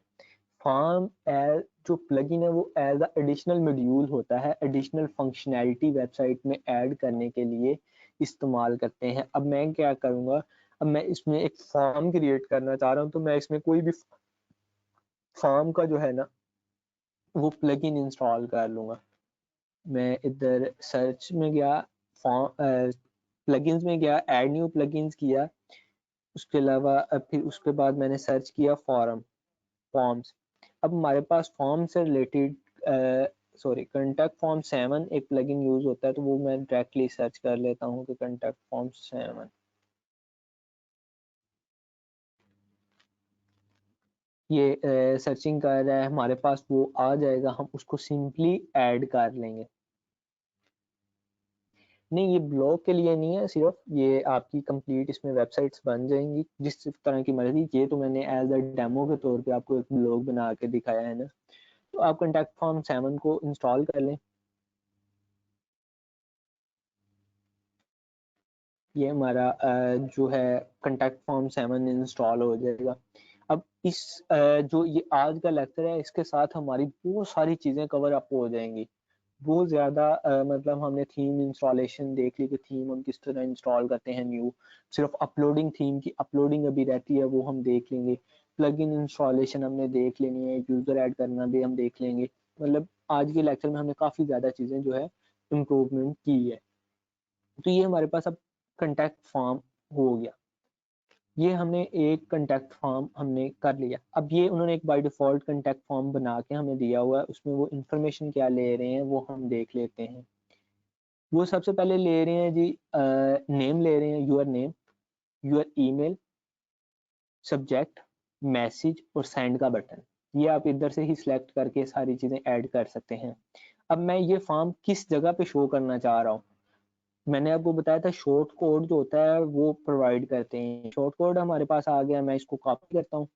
फॉर्म एज जो प्लगइन है वो एज अ एडिशनल मॉड्यूल होता है, एडिशनल फंक्शनैलिटी वेबसाइट में ऐड करने के लिए इस्तेमाल करते हैं। अब मैं क्या करूंगा, अब मैं इसमें एक फॉर्म क्रिएट करना चाह रहा हूँ, तो मैं इसमें कोई भी फॉर्म का जो है ना वो प्लगइन इंस्टॉल कर लूंगा। मैं इधर सर्च में गया, फॉर्म प्लगइन्स में गया, ऐड न्यू प्लगइन्स किया। उसके अलावा फिर उसके बाद मैंने सर्च किया फॉर्म्स। अब हमारे पास फॉर्म से रिलेटेड कॉन्टैक्ट फॉर्म 7 एक प्लगइन यूज होता है, तो वो मैं डायरेक्टली सर्च कर लेता हूँ कि कॉन्टैक्ट फॉर्म 7। ये सर्चिंग कर रहा है, हमारे पास वो आ जाएगा, हम उसको सिंपली ऐड कर लेंगे। नहीं, ये ब्लॉग के लिए नहीं है, सिर्फ ये आपकी कंप्लीट इसमें वेबसाइट्स बन जाएंगी जिस तरह की मर्जी। ये तो मैंने एज अ डेमो के तौर पे आपको एक ब्लॉग बना के दिखाया है ना। तो आप कॉन्टैक्ट फॉर्म 7 को इंस्टॉल कर लें। ये हमारा जो है कॉन्टैक्ट फॉर्म 7 इंस्टॉल हो जाएगा। अब इस जो ये आज का लेक्चर है इसके साथ हमारी बहुत सारी चीज़ें कवर अप हो जाएंगी। बहुत ज़्यादा मतलब हमने थीम इंस्टॉलेशन देख ली कि थीम हम किस तरह इंस्टॉल करते हैं न्यू। सिर्फ अपलोडिंग, थीम की अपलोडिंग अभी रहती है वो हम देख लेंगे। प्लगइन इंस्टॉलेशन हमने देख लेनी है, यूज़र ऐड करना भी हम देख लेंगे। मतलब आज के लेक्चर में हमने काफ़ी ज़्यादा चीज़ें जो है इम्प्रूवमेंट की है। तो ये हमारे पास अब कॉन्टैक्ट फॉर्म हो गया। ये हमने एक कॉन्टैक्ट फॉर्म हमने कर लिया। अब ये उन्होंने एक बाय डिफॉल्ट कॉन्टैक्ट फॉर्म बना के हमें दिया हुआ है, उसमें वो इंफॉर्मेशन क्या ले रहे हैं वो हम देख लेते हैं। वो सबसे पहले ले रहे हैं जी नेम ले रहे हैं, your name, your email, subject, message और सेंड का बटन। ये आप इधर से ही सिलेक्ट करके सारी चीज़ें ऐड कर सकते हैं। अब मैं ये फॉर्म किस जगह पे शो करना चाह रहा हूँ, मैंने आपको बताया था शॉर्ट कोड जो होता है वो प्रोवाइड करते हैं। शॉर्ट कोड हमारे पास आ गया, मैं इसको कॉपी करता हूँ।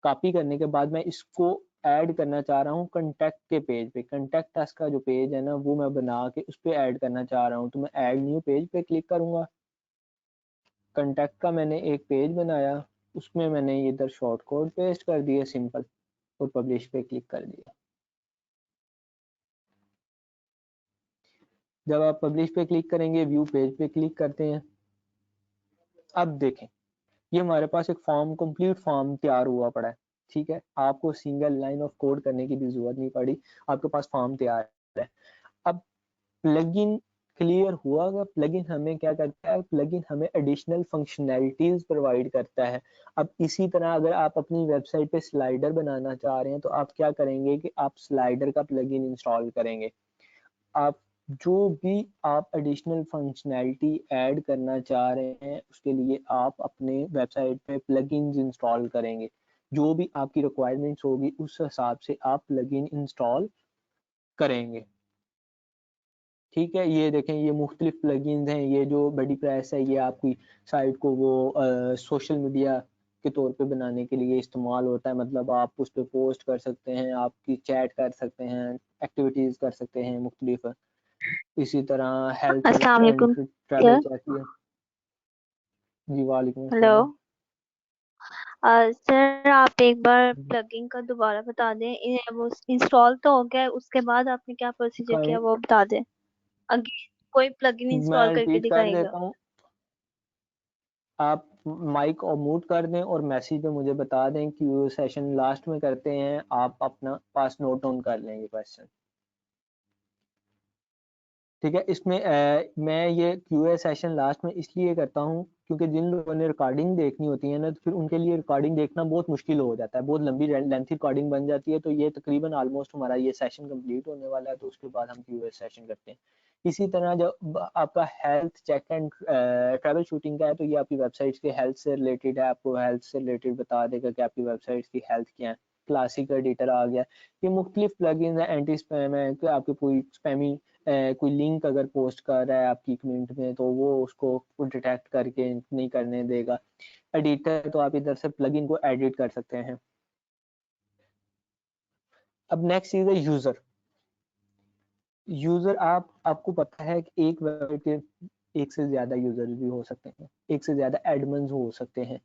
कॉपी करने के बाद मैं इसको ऐड करना चाह रहा हूँ कॉन्टैक्ट के पेज पे। कॉन्टैक्ट अस का जो पेज है ना वो मैं बना के उस पर ऐड करना चाह रहा हूँ, तो मैं ऐड न्यू पेज पे क्लिक करूंगा। कॉन्टैक्ट का मैंने एक पेज बनाया, उसमें मैंने इधर शॉर्ट कोड पेस्ट कर दिया सिंपल, और पब्लिश पे क्लिक कर दिया। जब आप पब्लिश पे क्लिक करेंगे, व्यू पेज पे क्लिक करते हैं। अब देखें ये हमारे पास एक फॉर्म, कंप्लीट फॉर्म तैयार हुआ पड़ा है, ठीक है। आपको सिंगल लाइन ऑफ कोड करने की भी जरूरत नहीं पड़ी, आपके पास फॉर्म तैयार है। अब प्लगइन क्लियर हुआ कि प्लगइन हमें क्या करता है, प्लगइन हमें एडिशनल फंक्शनैलिटीज प्रोवाइड करता है। अब इसी तरह अगर आप अपनी वेबसाइट पे स्लाइडर बनाना चाह रहे हैं तो आप क्या करेंगे कि आप स्लाइडर का प्लगइन इंस्टॉल करेंगे। आप जो भी आप एडिशनल फंक्शनैलिटी ऐड करना चाह रहे हैं उसके लिए आप अपने वेबसाइट पे प्लगइन्स इंस्टॉल करेंगे। जो भी आपकी रिक्वायरमेंट्स होगी उस हिसाब से आप प्लगइन इंस्टॉल करेंगे, ठीक है। ये देखें, ये मुख्तलिफ प्लगइन्स हैं। ये जो बड़ी प्रेस है ये आपकी साइट को वो सोशल मीडिया के तौर पे बनाने के लिए इस्तेमाल होता है, मतलब आप उस पर पोस्ट कर सकते हैं, आपकी चैट कर सकते हैं, एक्टिविटीज कर सकते हैं मुख्तलिफ। इसी तरह हेल्थ अस्सलाम एंड वालेकुम ट्रैवल सर। चेक। जी वालेकुम हेलो अस्सलाम। सर, आप एक बार प्लगइन का दोबारा बता दें। वो इंस्टॉल तो हो गया है, उसके बाद आपने क्या प्रोसीजर किया वो बता दें। अगेन कोई प्लगइन मैं इंस्टॉल करके रिपीट कर दिखाएगा। देता हूँ, आप माइक और म्यूट कर दें और मैसेज पे मुझे बता दें कि वो सेशन लास्ट में करते हैं, आप अपना पास नोट डाउन कर लेंगे क्वेश्चन, ठीक है। इसमें मैं ये क्यूए सेशन लास्ट में इसलिए करता हूँ क्योंकि जिन लोगों ने रिकॉर्डिंग देखनी होती है ना, तो फिर उनके लिए रिकॉर्डिंग देखना बहुत मुश्किल हो जाता है, बहुत लंबी लेंथी रिकॉर्डिंग बन जाती है। तो ये तकरीबन ऑलमोस्ट हमारा ये सेशन कंप्लीट होने वाला है, तो उसके बाद हम क्यूए सेशन करते हैं। इसी तरह जब आपका health check and travel shooting का है तो ये आपकी वेबसाइट के हेल्थ से रिलेटेड है, आपको हेल्थ से रिलेटेड बता देगा कि आपकी वेबसाइट की हेल्थ क्या है। क्लासिक एडिटर आ गया, ये मुख्तलिफ प्लगइन्स हैं, एंटी स्पैम है कि आपकी कोई स्पैमी कोई लिंक अगर पोस्ट कर रहा है आपकी कमेंट में तो वो उसको डिटेक्ट करके नहीं करने देगा। एडिटर तो आप इधर से प्लगइन को एडिट कर सकते हैं। अब नेक्स्ट चीज है यूजर। यूजर आपको पता है कि एक वेबसाइट के एक से ज्यादा यूजर भी हो सकते हैं, एक से ज्यादा एडमन्स हो सकते हैं।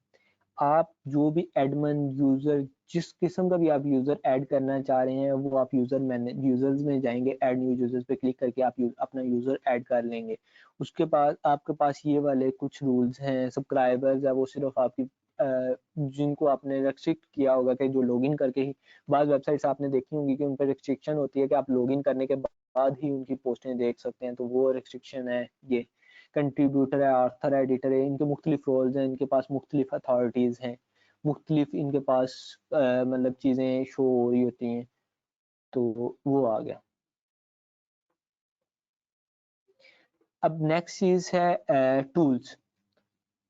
आप जो भी एडमन यूजर, जिस किस्म का भी आप यूजर ऐड करना चाह रहे हैं वो आप यूजर्स में जाएंगे, ऐड न्यू यूजर्स पे क्लिक करके आप अपना यूजर ऐड कर लेंगे। उसके बाद आपके पास ये वाले कुछ रूल्स हैं। सब्सक्राइबर्स है वो सिर्फ आपकी जिनको आपने रेस्ट्रिक्ट किया होगा कि जो लॉगिन करके ही, बाद वेबसाइट्स आपने देखी होंगी कि उन पर रिस्ट्रिक्शन होती है कि आप लॉगिन करने के बाद ही उनकी पोस्टें देख सकते हैं, तो वो रिस्ट्रिक्शन है ये। कंट्रीब्यूटर है, ऑथर है, एडिटर है, इनके मुख्तलिफ रोल्स हैं, इनके पास मुख्तलिफ अथॉरिटीज़ हैं, मुख्तलिफ इनके पास मतलब चीज़ें शो हो रही होती हैं, तो वो आ गया। अब नेक्स्ट चीज़ है टूल्स।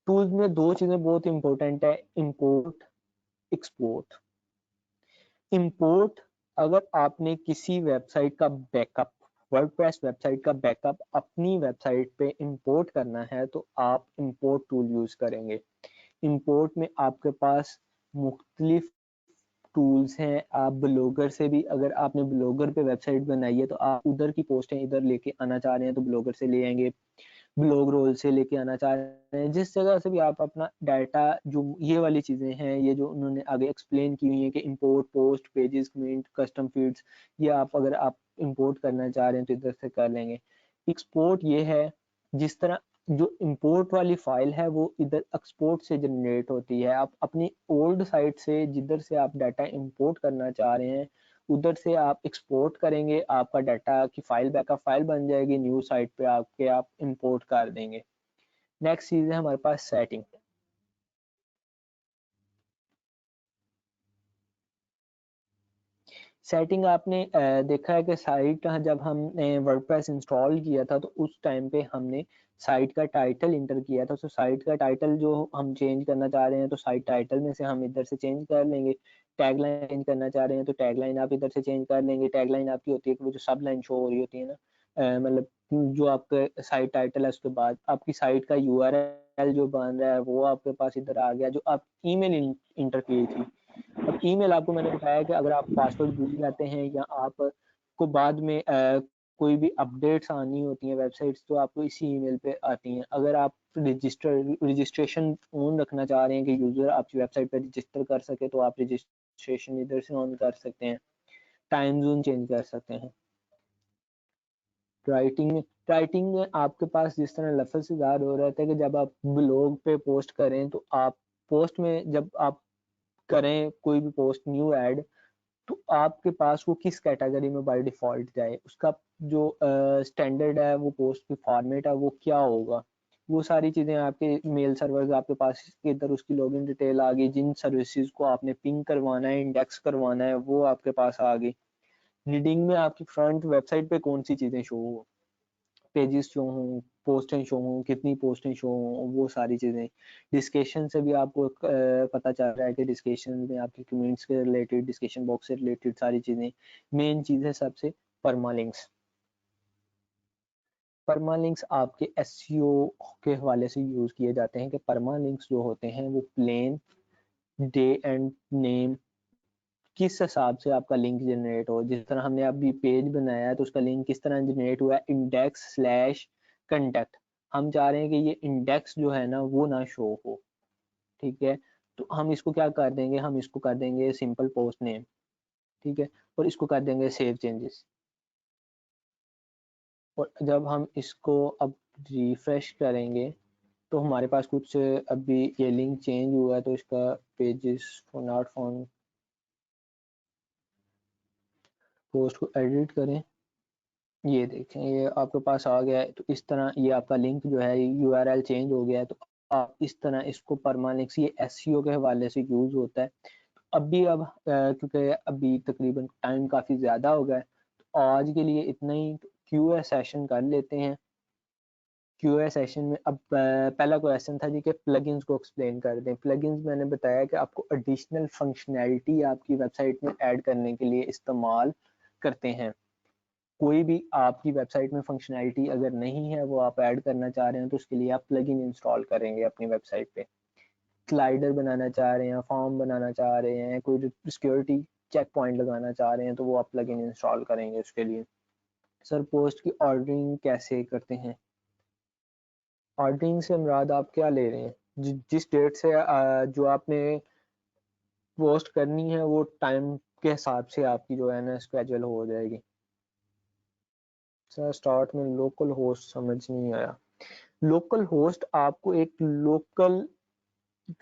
टूल्स में दो चीज़ें बहुत इंपॉर्टेंट है, इंपोर्ट, एक्सपोर्ट। इंपोर्ट, अगर आपने किसी वेबसाइट का बैकअप, वर्डप्रेस वेबसाइट का बैकअप अपनी वेबसाइट पे इंपोर्ट करना है तो आप इंपोर्ट टूल यूज करेंगे। इंपोर्ट में आपके पास मुख्तलिफ टूल्स हैं। आप ब्लॉगर से भी, अगर आपने ब्लॉगर पे वेबसाइट बनाई है तो आप उधर की पोस्टें इधर लेके आना चाह रहे हैं तो ब्लॉगर से ले आएंगे, ब्लॉग रोल से लेके आना चाह रहे हैं, जिस जगह से भी आप अपना डाटा, जो ये वाली चीज़ें हैं, ये जो उन्होंने आगे एक्सप्लेन की हुई है कि import, post, pages, comment, custom feeds, ये आप अगर आप इंपोर्ट करना चाह रहे हैं तो इधर से कर लेंगे। एक्सपोर्ट ये है, जिस तरह जो इंपोर्ट वाली फाइल है वो इधर एक्सपोर्ट से जनरेट होती है। आप अपनी ओल्ड साइट से जिधर से आप डाटा इंपोर्ट करना चाह रहे हैं उधर से आप एक्सपोर्ट करेंगे, आपका डाटा की फाइल बैकअप फाइल बन जाएगी, न्यू साइट पे आपके आप इंपोर्ट कर देंगे। नेक्स्ट चीज है हमारे पास सेटिंग। सेटिंग आपने देखा है कि साइट जब हमने वर्डप्रेस इंस्टॉल किया था तो उस टाइम पे हमने साइट का टाइटल इंटर किया था, तो साइट का टाइटल जो हम चेंज करना चाह रहे हैं तो साइट टाइटल में से हम इधर से चेंज कर लेंगे। टैगलाइन चेंज करना चाह रहे हैं तो टैगलाइन आप इधर से चेंज कर लेंगे। टैगलाइन आपकी होती है कि वो जो सब लाइन शो हो रही होती है ना, मतलब जो आपका साइट टाइटल है उसके बाद आपकी साइट का यूआरएल जो बन रहा है वो आपके पास इधर आ गया, जो आप ईमेल इंटर की थी। अब ईमेल आपको मैंने बताया कि अगर आप पासवर्ड भूल जाते हैं या आप को बाद में कोई भी अपडेट्स आनी होती हैं वेबसाइट्स तो आपको इसी ईमेल पे आती हैं। अगर आप रजिस्ट्रेशन ऑन रखना चाह रहे हैं कि यूजर आपकी वेबसाइट पे रजिस्टर कर सके तो आप रजिस्ट्रेशन इधर से ऑन कर सकते हैं। टाइम जोन चेंज कर सकते हैं। राइटिंग में आपके पास जिस तरह लफ्ज इज़हार हो रहा था कि जब आप ब्लॉग पे पोस्ट करें तो आप पोस्ट में जब आप करें कोई भी पोस्ट न्यू ऐड, तो आपके पास वो किस कैटेगरी में बाय डिफॉल्ट जाए, उसका जो स्टैंडर्ड है, वो पोस्ट की फॉर्मेट है, वो क्या होगा, वो सारी चीजें आपके मेल सर्वर्स आपके पास इधर उसकी लॉगिन डिटेल आ गई, जिन सर्विसेज को आपने पिंग करवाना है, इंडेक्स करवाना है, वो आपके पास आ गई। रीडिंग में आपकी फ्रंट वेबसाइट पे कौन सी चीजें शो हो, पेजेस शो हों, पोस्टें शो हों, कितनी पोस्टें शो हों, वो सारी चीजें। डिस्कशन से भी आपको पता चल रहा है कि डिस्कशन में आपके कमेंट्स के रिलेटेड, डिस्कशन बॉक्स से रिलेटेड सारी चीजें। मेन चीज है सबसे परमालिंक्स। परमालिंक्स आपके एसईओ के हवाले से यूज किए जाते हैं कि परमालिंक्स जो होते हैं वो प्लेन डे एंड नेम किस हिसाब से आपका लिंक जनरेट हो। जिस तरह हमने अभी पेज बनाया है तो उसका लिंक किस तरह जनरेट हुआ है, इंडेक्स/कंटेक्ट। हम चाह रहे हैं कि ये इंडेक्स जो है ना वो ना शो हो, ठीक है। तो हम इसको क्या कर देंगे, हम इसको कर देंगे सिंपल पोस्ट नेम, ठीक है, और इसको कर देंगे सेव चेंजेस। और जब हम इसको अब रिफ्रेश करेंगे तो हमारे पास कुछ अभी ये लिंक चेंज हुआ है, तो इसका पेजेस नॉट फाउंड, पोस्ट को एडिट करें, ये देखें ये आपके पास आ गया है। तो इस तरह ये आपका लिंक जो है यूआरएल चेंज हो गया है। तो आप इस तरह इसको परमालिंक्स, ये एसईओ के हवाले से यूज होता है। अभी अब क्योंकि अभी तकरीबन टाइम काफ़ी ज़्यादा हो गया है, तो आज के लिए इतना ही। क्यूए सेशन कर लेते हैं। क्यूए सेशन में अब पहला क्वेश्चन था जी कि प्लगइन्स को एक्सप्लेन कर दें। प्लगइन्स मैंने बताया कि आपको एडिशनल फंक्शनैलिटी आपकी वेबसाइट में ऐड करने के लिए इस्तेमाल करते हैं। कोई भी आपकी वेबसाइट में फंक्शनैलिटी अगर नहीं है, वो आप ऐड करना चाह रहे हैं, तो उसके लिए आप प्लगइन इंस्टॉल करेंगे अपनी वेबसाइट पे। स्लाइडर बनाना चाह रहे हैं, फॉर्म बनाना चाह रहे हैं, कोई सिक्योरिटी चेक पॉइंट लगाना चाह रहे हैं, तो वो आप प्लगइन इंस्टॉल करेंगे उसके लिए। सर पोस्ट की ऑर्डरिंग कैसे करते हैं? ऑर्डरिंग से मुराद आप क्या ले रहे हैं? जिस डेट से जो आपने पोस्ट करनी है वो टाइम के हिसाब से आपकी जो है ना स्केड्यूल हो जाएगी। सर स्टार्ट में लोकल होस्ट समझ नहीं आया। लोकल होस्ट आपको एक लोकल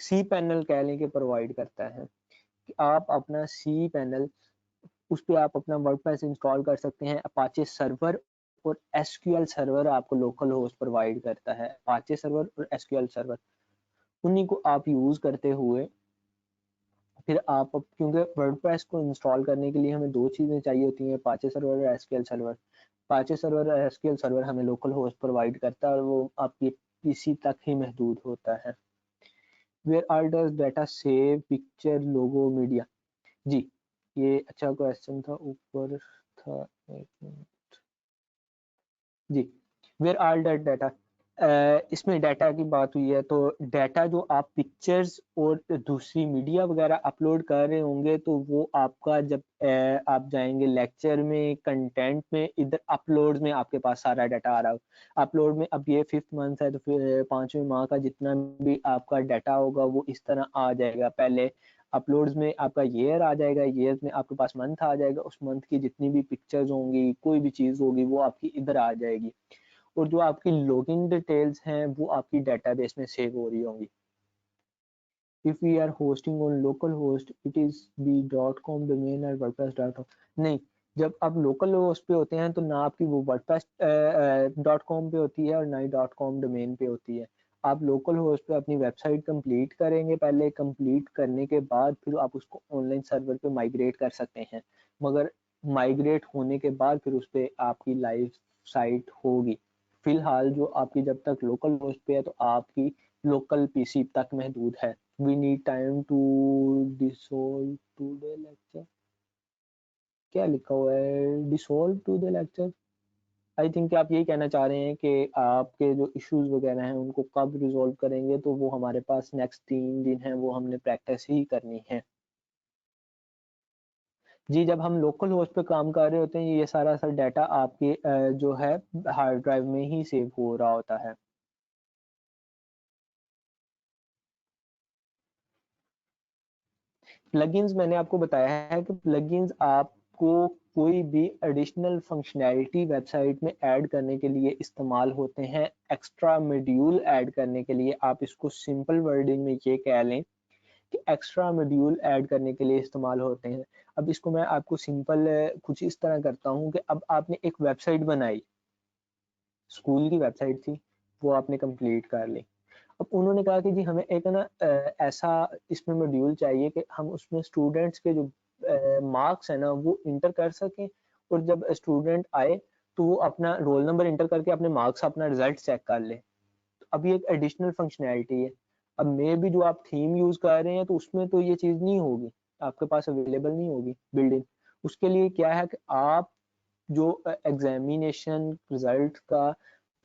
सी पैनल कह लें कि प्रोवाइड करता है कि आप अपना सी पैनल, उस पर आप अपना वर्डप्रेस इंस्टॉल कर सकते हैं। अपाचे सर्वर और एसक्यूएल सर्वर आपको लोकल होस्ट प्रोवाइड करता है। अपाचे सर्वर और एसक्यूएल सर्वर, उन्हीं को आप यूज करते हुए फिर आप, क्योंकि वर्डप्रेस को इंस्टॉल करने के लिए हमें दो चीजें चाहिए होती हैं, अपाचे सर्वर और एसक्यूएल सर्वर। अपाचे सर्वर और एसक्यूएल सर्वर हमें लोकल होस्ट प्रोवाइड करता है और वो आपके पीसी तक ही महदूद होता है। Where are does data save, picture, logo, media? जी ये अच्छा क्वेश्चन था, ऊपर था, एक मिनट जी। वेयर आर डैट डाटा, इसमें डाटा की बात हुई है, तो डाटा जो आप पिक्चर्स और दूसरी मीडिया वगैरह अपलोड कर रहे होंगे, तो वो आपका जब आप जाएंगे लेक्चर में, कंटेंट में, इधर अपलोड में आपके पास सारा डाटा आ रहा हो। अपलोड में अब ये 5th मंथ है, तो फिर 5वें माह का जितना भी आपका डाटा होगा वो इस तरह आ जाएगा। पहले अपलोड्स में आपका ईयर आ जाएगा, ईयर में आपके पास मंथ आ जाएगा, उस मंथ की जितनी भी पिक्चर्स होंगी, कोई भी चीज होगी, वो आपकी इधर आ जाएगी। और जो आपकी लॉगिन डिटेल्स हैं वो आपकी डेटाबेस में सेव हो रही होंगी। If we are hosting on local host it is b.com domain और wordpress.com। नहीं, जब आप लोकल होस्ट पे होते हैं तो ना आपकी वो wordpress.com पे होती है और ना ही .com डोमेन पे होती है। आप लोकल होस्ट पे अपनी वेबसाइट कंप्लीट करेंगे, पहले कंप्लीट करने के बाद फिर आप उसको ऑनलाइन सर्वर पे माइग्रेट कर सकते हैं, मगर माइग्रेट होने के बाद फिर उस पर आपकी लाइव साइट होगी। फिलहाल जो आपकी जब तक लोकल होस्ट पे है तो आपकी लोकल पीसी तक महदूद है। We need time to dissolve today lecture, क्या लिखा हुआ है dissolve to the lecture? I think आप यही कहना चाह रहे हैं कि आपके जो इश्यूज वगैरह हैं उनको कब रिजोल्व करेंगे, तो वो हमारे पास नेक्स्ट 3 दिन है, वो हमने प्रैक्टिस ही करनी है जी। जब हम लोकल होस्ट पे काम कर रहे होते हैं ये सारा डाटा आपके जो है हार्ड ड्राइव में ही सेव हो रहा होता है। प्लगइन्स मैंने आपको बताया है कि प्लगइन्स आपको कोई भी एडिशनल फंक्शनैलिटी वेबसाइट में ऐड करने के लिए इस्तेमाल होते हैं। एक्स्ट्रा मॉड्यूल ऐड करने के लिए आप इसको सिंपल वर्डिंग में ये कह लें कि एक्स्ट्रा मॉड्यूल ऐड करने के लिए इस्तेमाल होते हैं। अब इसको मैं आपको सिंपल कुछ इस तरह करता हूँ कि अब आपने एक वेबसाइट बनाई, स्कूल की वेबसाइट थी, वो आपने कंप्लीट कर ली। अब उन्होंने कहा कि जी हमें एक ना ऐसा इसमें मॉड्यूल चाहिए कि हम उसमें स्टूडेंट्स के जो मार्क्स है ना वो इंटर कर सकें, और जब स्टूडेंट आए तो वो अपना रोल नंबर इंटर करके अपने मार्क्स, अपना रिजल्ट चेक कर ले। तो अब ये एक एडिशनल फंक्शनैलिटी है। अब मे भी जो आप थीम यूज कर रहे हैं तो उसमें तो ये चीज नहीं होगी, आपके पास अवेलेबल नहीं होगी बिल्ड इन। उसके लिए क्या है कि आप जो एग्जामिनेशन रिजल्ट का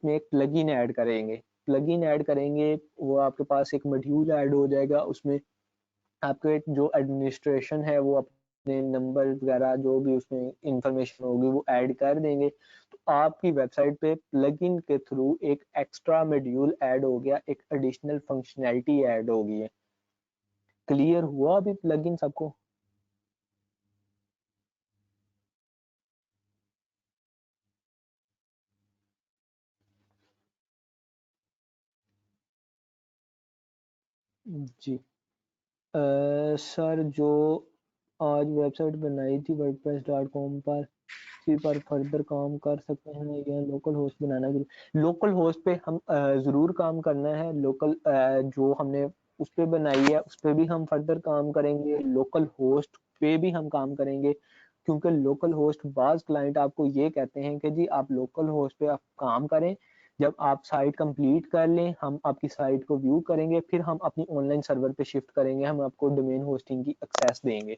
में एक प्लगइन ऐड करेंगे, प्लगइन ऐड करेंगे, वो आपके पास एक मॉड्यूल ऐड हो जाएगा, उसमें आपके जो एडमिनिस्ट्रेशन है वो अपने नंबर वगैरह जो भी उसमें इंफॉर्मेशन होगी वो ऐड कर देंगे। तो आपकी वेबसाइट पे प्लगइन के थ्रू एक एक्स्ट्रा मॉड्यूल ऐड हो गया, एक एडिशनल फंक्शनैलिटी ऐड हो गई है। क्लियर हुआ अभी प्लगइन सबको? जी सर, जो आज वेबसाइट बनाई थी wordpress.com पर, इसी पर फर्दर काम कर सकते हैं या लोकल होस्ट बनाना जरूर? लोकल होस्ट पे हम जरूर काम करना है। लोकल जो हमने उस पे बनाई है उस पे भी हम फर्दर काम करेंगे, लोकल होस्ट पे भी हम काम करेंगे, क्योंकि लोकल होस्ट बाज क्लाइंट आपको ये कहते हैं कि जी आप लोकल होस्ट पे आप काम करें, जब आप साइट कंप्लीट कर लें हम आपकी साइट को व्यू करेंगे, फिर हम अपनी ऑनलाइन सर्वर पे शिफ्ट करेंगे, हम आपको डोमेन होस्टिंग की एक्सेस देंगे।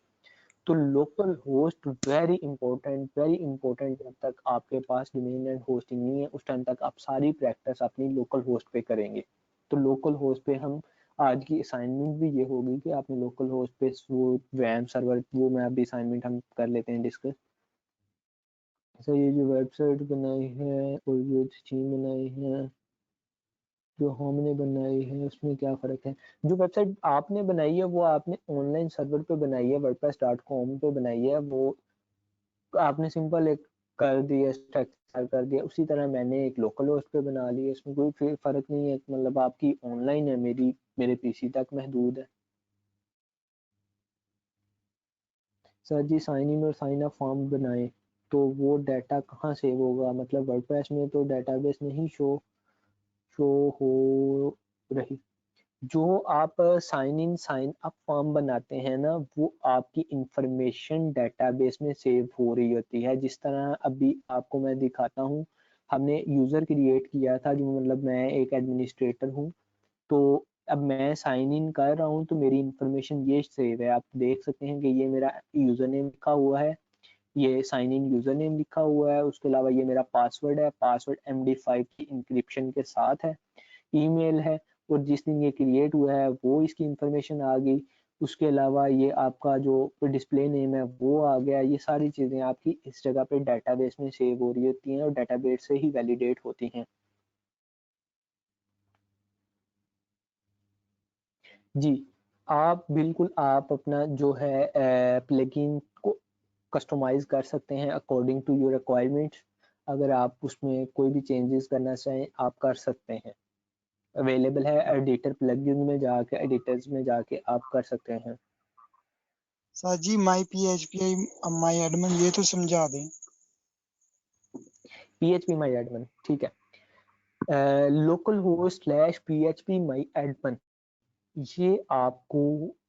तो local host very important, very important. जब तक आपके पास डोमेन एंड होस्टिंग नहीं है उस टाइम तक आप सारी प्रैक्टिस अपनी लोकल होस्ट पे करेंगे। तो लोकल होस्ट पे हम आज की असाइनमेंट भी ये होगी कि आपने लोकल होस्ट पे वो वैम सर्वर, वो मैं अभी असाइनमेंट हम कर लेते हैं डिस्कस। सर ये जो वेबसाइट बनाई है और जो थीम बनाई है जो हमने बनाई है उसमें क्या फ़र्क है? जो वेबसाइट आपने बनाई है वो आपने ऑनलाइन सर्वर पे बनाई है, wordpress.com पे बनाई है, वो आपने सिंपल एक कर दिया, स्ट्रक्चर कर दिया। उसी तरह मैंने एक लोकल होस्ट पे बना ली है, इसमें कोई फ़र्क नहीं है, मतलब आपकी ऑनलाइन है, मेरे पीसी तक महदूद है। सर जी साइन इन और साइन अप फॉर्म बनाए तो वो डाटा कहाँ सेव होगा? मतलब वर्डप्रेस में तो डाटाबेस नहीं शो हो रही। जो आप sign in sign up form बनाते हैं ना वो आपकी इंफॉर्मेशन डेटाबेस में सेव हो रही होती है। जिस तरह अभी आपको मैं दिखाता हूँ, हमने यूजर क्रिएट किया था, जो मतलब मैं एक एडमिनिस्ट्रेटर हूँ, तो अब मैं साइन इन कर रहा हूँ तो मेरी इंफॉर्मेशन ये सेव है। आप देख सकते हैं कि ये मेरा यूजर नेम लिखा हुआ है, ये साइन इन यूजर नेम लिखा हुआ है, उसके अलावा ये मेरा पासवर्ड है, पासवर्ड MD5 की इंक्रिप्शन के साथ है, ईमेल है, और जिस दिन ये क्रिएट हुआ है वो इसकी इंफॉर्मेशन आ गई। उसके अलावा ये आपका जो डिस्प्ले नेम है वो आ गया। ये सारी चीजें आपकी इस जगह पे डेटाबेस में सेव हो रही होती हैं और डेटाबेस से ही वैलिडेट होती हैं। जी आप बिल्कुल आप अपना जो है प्लगइन को कस्टमाइज कर सकते हैं अकॉर्डिंग टू योर रिक्वायरमेंट्स। अगर आप उसमें कोई भी चेंजेस करना चाहें आप कर सकते हैं। अवेलेबल है एडिटर, प्लगइन में जाके एडिटर्स में जाके आप कर सकते हैं। Sir ji my PHP my admin ये तो समझा दें। PHP माई एडमिन ठीक है। Local host slash PHP my admin ये आपको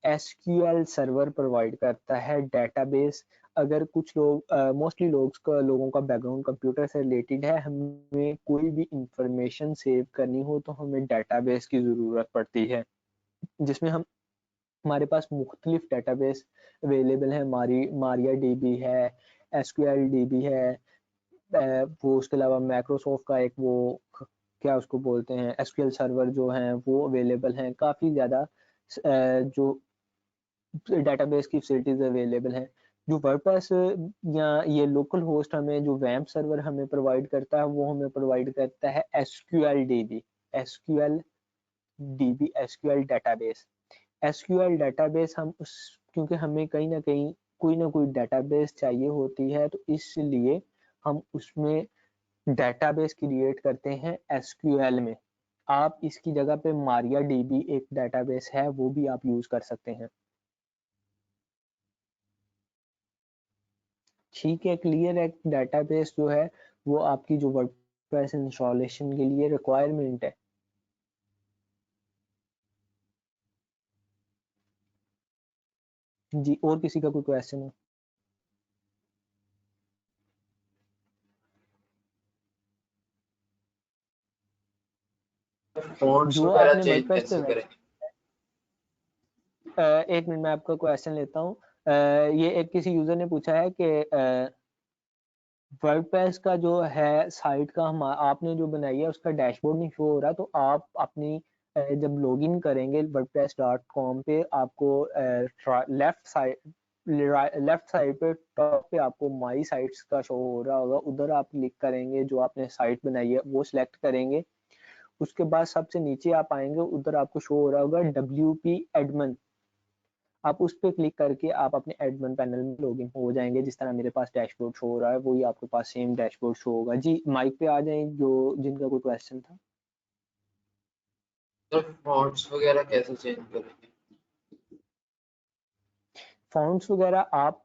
SQL सर्वर प्रोवाइड करता है, डेटाबेस। अगर कुछ लोग मोस्टली लोगों का बैकग्राउंड कंप्यूटर से रिलेटेड है, हमें कोई भी इंफॉर्मेशन सेव करनी हो तो हमें डेटाबेस की ज़रूरत पड़ती है, जिसमें हम हमारे पास मुख्तलिफ डेटाबेस अवेलेबल है। मारिया DB है, SQL DB है, वो उसके अलावा माइक्रोसॉफ्ट का एक वो क्या उसको बोलते हैं SQL सर्वर जो हैं वो अवेलेबल हैं। काफ़ी ज़्यादा जो डेटाबेस की फैसिलिटीज अवेलेबल हैं। जो वर्डप्रेस या ये लोकल होस्ट हमें जो वैम्प सर्वर हमें प्रोवाइड करता है वो हमें प्रोवाइड करता है SQL डेटाबेस। SQL डेटाबेस हम उस क्योंकि हमें कहीं ना कहीं कोई ना कोई डेटाबेस चाहिए होती है, तो इसलिए हम उसमें डेटाबेस क्रिएट करते हैं SQL में। आप इसकी जगह पे मारिया डीबी एक डेटाबेस है, वो भी आप यूज कर सकते हैं। ठीक है, क्लियर है। डेटाबेस जो है वो आपकी जो वर्डप्रेस इंस्टॉलेशन के लिए रिक्वायरमेंट है। जी, और किसी का कोई क्वेश्चन है? फॉन्ट्स जो वगैरह आपने चेंज वर्डप्रेस कैसे पे करें? एक मिनट में आपका क्वेश्चन लेता हूँ। ये एक किसी यूजर ने पूछा है कि वर्डप्रेस का जो है साइट का हम आपने जो बनाई है उसका डैशबोर्ड नहीं शो हो रहा, तो आप अपनी जब लॉगिन करेंगे wordpress.com पे आपको लेफ्ट साइड पे टॉप पे आपको माई साइट्स का शो हो रहा होगा, उधर आप क्लिक करेंगे, जो आपने साइट बनाई है वो सिलेक्ट करेंगे। उसके बाद सबसे नीचे आप आएंगे, उधर आपको शो हो रहा होगा WP एडमिन, आप उस पर क्लिक करके आप अपने एडमिन पैनल में लॉगिन हो जाएंगे। जिस तरह मेरे पास डैशबोर्ड शो हो रहा है वही आपके पास सेम डैशबोर्ड शो होगा। जी, माइक पे आ जाएं जो जिनका कोई क्वेश्चन था। सर फॉन्ट्स वगैरह कैसे चेंज करेंगे? फ़ॉन्ट्स वगैरह आप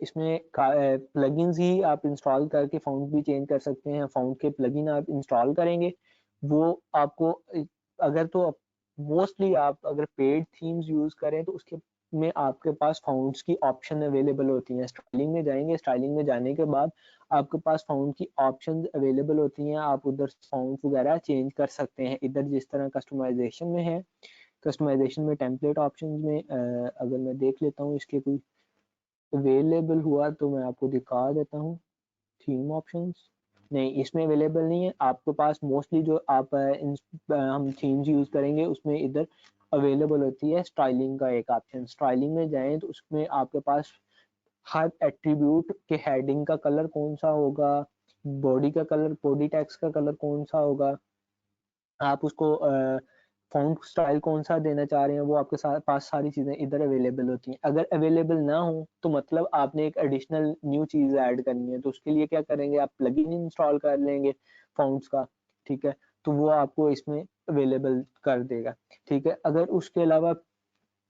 इसमें प्लगइन्स ही आप इंस्टॉल करके फ़ॉन्ट भी चेंज कर सकते हैं। फ़ॉन्ट के प्लगइन आप इंस्टॉल करेंगे, वो आपको अगर तो मोस्टली आप अगर पेड थीम्स यूज़ करें तो उसके में आपके पास फ़ॉन्ट्स की ऑप्शन अवेलेबल होती हैं। स्टाइलिंग में जाएंगे, स्टाइलिंग में जाने के बाद आपके पास फ़ॉन्ट की ऑप्शन अवेलेबल होती हैं, आप उधर फ़ॉन्ट वगैरह चेंज कर सकते हैं। इधर जिस तरह कस्टमाइजेशन में है, कस्टमाइजेशन में टेम्पलेट ऑप्शंस में अगर मैं देख लेता हूँ इसके कोई अवेलेबल हुआ तो मैं आपको दिखा देता हूँ। थीम ऑप्शंस नहीं, इसमें अवेलेबल नहीं है आपके पास। मोस्टली जो आप हम थीम्स यूज करेंगे उसमें इधर अवेलेबल होती है स्टाइलिंग का एक ऑप्शन। स्टाइलिंग में जाएं तो उसमें आपके पास हर एट्रीब्यूट के हेडिंग का कलर कौन सा होगा, बॉडी का कलर, बॉडी टेक्स्ट का कलर कौन सा होगा, आप उसको फ़ॉन्ट स्टाइल कौन सा देना चाह रहे हैं, वो आपके पास सारी चीज़ें इधर अवेलेबल होती हैं। अगर अवेलेबल ना हो तो मतलब आपने एक एडिशनल न्यू चीज़ ऐड करनी है, तो उसके लिए क्या करेंगे, आप प्लगइन इंस्टॉल कर लेंगे फ़ॉन्ट्स का, ठीक है, तो वो आपको इसमें अवेलेबल कर देगा। ठीक है, अगर उसके अलावा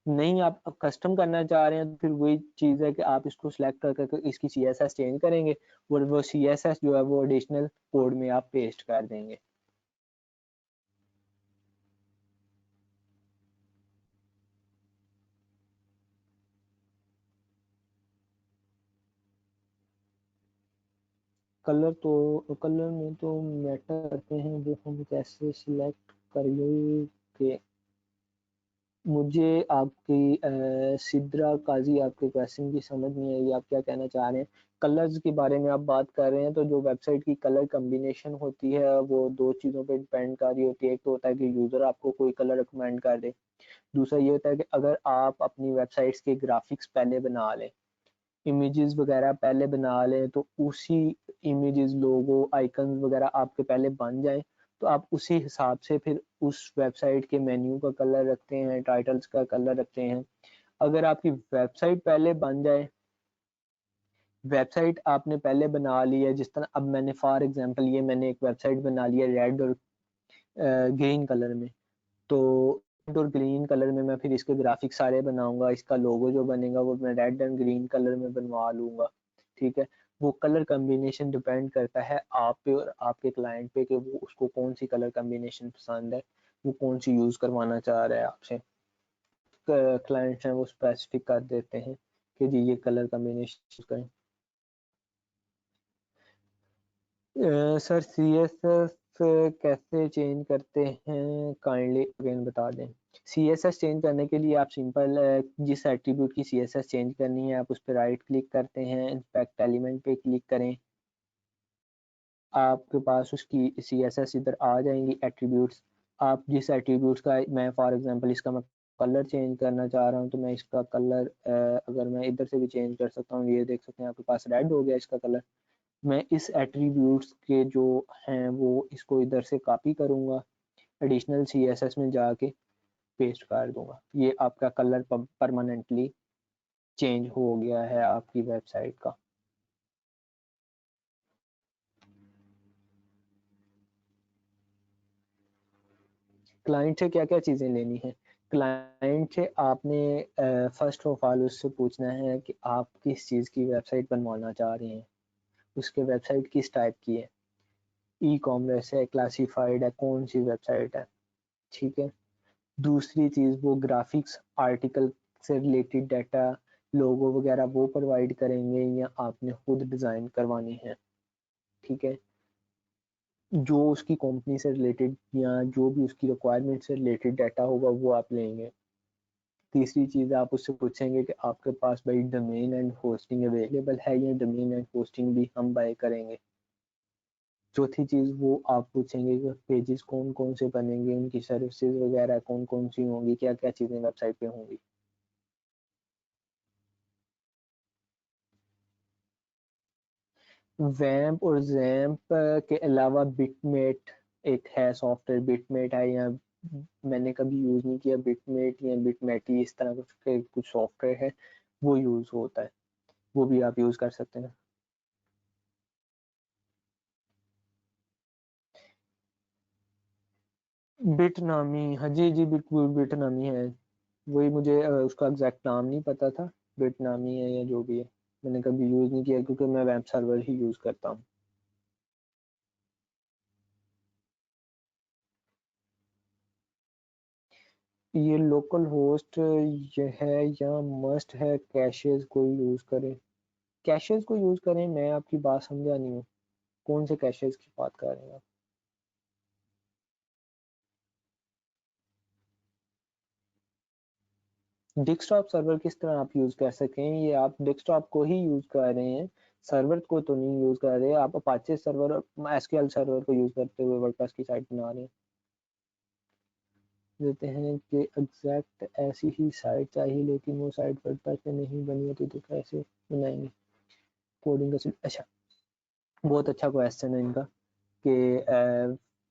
नहीं आप कस्टम करना चाह रहे हैं तो फिर वही चीज़ है कि आप इसको सिलेक्ट करके इसकी CSS चेंज करेंगे और वो CSS जो है वो एडिशनल कोड में आप पेस्ट कर देंगे। कलर में तो मैटर करते हैं, वो हम कैसे सिलेक्ट करेंगे। मुझे आपकी सिद्रा काजी आपके क्वेश्चन की समझ नहीं आई, आप क्या कहना चाह रहे हैं। कलर्स के बारे में आप बात कर रहे हैं, तो जो वेबसाइट की कलर कम्बिनेशन होती है वो दो चीज़ों पे डिपेंड कर रही होती है। एक तो होता है कि यूज़र आपको कोई कलर रिकमेंड कर दे, दूसरा ये होता है कि अगर आप अपनी वेबसाइट्स के ग्राफिक्स पहले बना लें, इमेजेस वगैरह पहले बना लें, तो उसी इमेजेस, लोगो, आइकन्स वगैरह आपके पहले बन जाएं, तो आप उसी हिसाब से फिर उस वेबसाइट के मेन्यू का कलर रखते हैं, टाइटल्स का कलर रखते हैं। अगर आपकी वेबसाइट पहले बन जाए, वेबसाइट आपने पहले बना ली है, जिस तरह अब मैंने फॉर एग्जांपल ये मैंने एक वेबसाइट बना ली है रेड और ग्रीन कलर में, तो रेड और ग्रीन कलर में मैं फिर इसके ग्राफिक्स सारे बनाऊंगा, इसका लोगो जो बनेगा वो मैं रेड एंड ग्रीन कलर में बनवा लूंगा। ठीक है, वो कलर कम्बिनेशन डिपेंड करता है आप पे और आपके क्लाइंट पे कि वो उसको कौन सी कलर कम्बिनेशन पसंद है, वो कौन सी यूज करवाना चाह रहा है आपसे। क्लाइंट्स हैं वो स्पेसिफिक कर देते हैं कि जी ये कलर कम्बिनेशन करें। सर CSS कैसे चेंज करते हैं, काइंडली अगेन बता दें। CSS चेंज करने के लिए आप सिंपल जिस एट्रीब्यूट की CSS चेंज करनी है आप उस पर राइट क्लिक करते हैं, इंस्पेक्ट एलिमेंट पे क्लिक करें, आपके पास उसकी CSS इधर आ जाएंगी एट्रीब्यूट्स। आप जिस एट्रीब्यूट्स का, मैं फॉर एग्जांपल इसका मैं कलर चेंज करना चाह रहा हूँ, तो मैं इसका कलर अगर मैं इधर से भी चेंज कर सकता हूँ, ये देख सकते हैं आपके पास रेड हो गया इसका कलर। मैं इस एट्रीब्यूट्स के जो हैं वो इसको इधर से कॉपी करूंगा, एडिशनल CSS में जाके पेस्ट कर दूंगा, ये आपका कलर परमानेंटली चेंज हो गया है आपकी वेबसाइट का। क्लाइंट से क्या क्या चीज़ें लेनी है। क्लाइंट से आपने फर्स्ट ऑफ ऑल उससे पूछना है कि आप किस चीज़ की वेबसाइट बनवाना चाह रहे हैं, उसके वेबसाइट किस टाइप की है, ई कॉमर्स है, क्लासिफाइड है, कौन सी वेबसाइट है, ठीक है। दूसरी चीज़ वो ग्राफिक्स आर्टिकल से रिलेटेड डाटा, लोगो वगैरह वो प्रोवाइड करेंगे या आपने खुद डिज़ाइन करवानी है, ठीक है। जो उसकी कंपनी से रिलेटेड या जो भी उसकी रिक्वायरमेंट से रिलेटेड डाटा होगा वो आप लेंगे। तीसरी चीज़ आप उससे पूछेंगे कि आपके पास भाई डोमेन एंड होस्टिंग अवेलेबल है या डोमेन एंड होस्टिंग भी हम बाय करेंगे। चौथी चीज़ वो आप पूछेंगे कि पेजेस कौन कौन से बनेंगे, उनकी सर्विसेज वगैरह कौन कौन सी होंगी, क्या क्या चीज़ें वेबसाइट पे होंगी। वैम्प और जैम्प के अलावा बिटमेट एक है सॉफ्टवेयर, बिटमेट है, या मैंने कभी यूज़ नहीं किया बिटमेट या बिटमेटी, इस तरह के कुछ सॉफ्टवेयर है वो यूज़ होता है, वो भी आप यूज़ कर सकते हैं। बिटनामी, हाँ जी जी बिल्कुल बिटनामी है, वही मुझे उसका एग्जैक्ट नाम नहीं पता था, बिटनामी है या जो भी है, मैंने कभी यूज़ नहीं किया क्योंकि मैं वेब सर्वर ही यूज़ करता हूँ। ये लोकल होस्ट ये है या मस्ट है कैशेज को यूज़ करें? कैशेज को यूज़ करें, मैं आपकी बात समझा नहीं हूँ, कौन से कैशेज की बात कर रहे हैं आप? डेस्कटॉप सर्वर किस तरह आप यूज़ कर सकें, ये आप डेस्कटॉप को ही यूज़ कर रहे हैं, सर्वर को तो नहीं यूज़ कर रहे, आप अपाचे सर्वर एसक्यूएल सर्वर को यूज़ करते हुए वर्डप्रेस की साइट बना रहे हैं। देते हैं कि एग्जैक्ट ऐसी ही साइट चाहिए लेकिन वो साइट वर्डप्रेस पे नहीं बनी होती तो कैसे बनाएंगे कोडिंग का अच्छा, बहुत अच्छा क्वेश्चन है इनका कि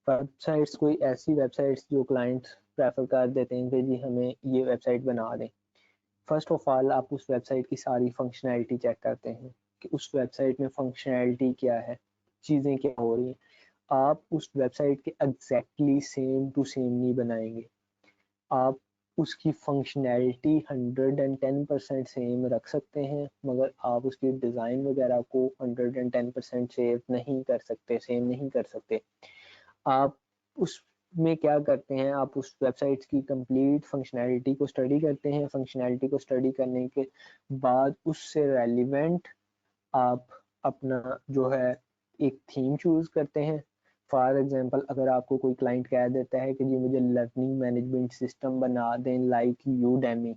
वेबसाइट्स कोई ऐसी वेबसाइट्स जो क्लाइंट प्रेफर कर देते हैं कि जी हमें ये वेबसाइट बना दें। फर्स्ट ऑफ ऑल आप उस वेबसाइट की सारी फंक्शनैलिटी चेक करते हैं कि उस वेबसाइट में फंक्शनैलिटी क्या है, चीज़ें क्या हो रही हैं। आप उस वेबसाइट के एग्जैक्टली सेम टू सेम नहीं बनाएंगे, आप उसकी फंक्शनैलिटी 110% सेम रख सकते हैं मगर आप उसकी डिज़ाइन वगैरह को 110% सेव नहीं कर सकते, सेम नहीं कर सकते। आप उसमें क्या करते हैं, आप उस वेबसाइट की कंप्लीट फंक्शनैलिटी को स्टडी करते हैं, फंक्शनैलिटी को स्टडी करने के बाद उससे रेलिवेंट आप अपना जो है एक थीम चूज करते हैं। फॉर एग्जांपल अगर आपको कोई क्लाइंट कह देता है कि जी मुझे लर्निंग मैनेजमेंट सिस्टम बना दें लाइक यूडेमी,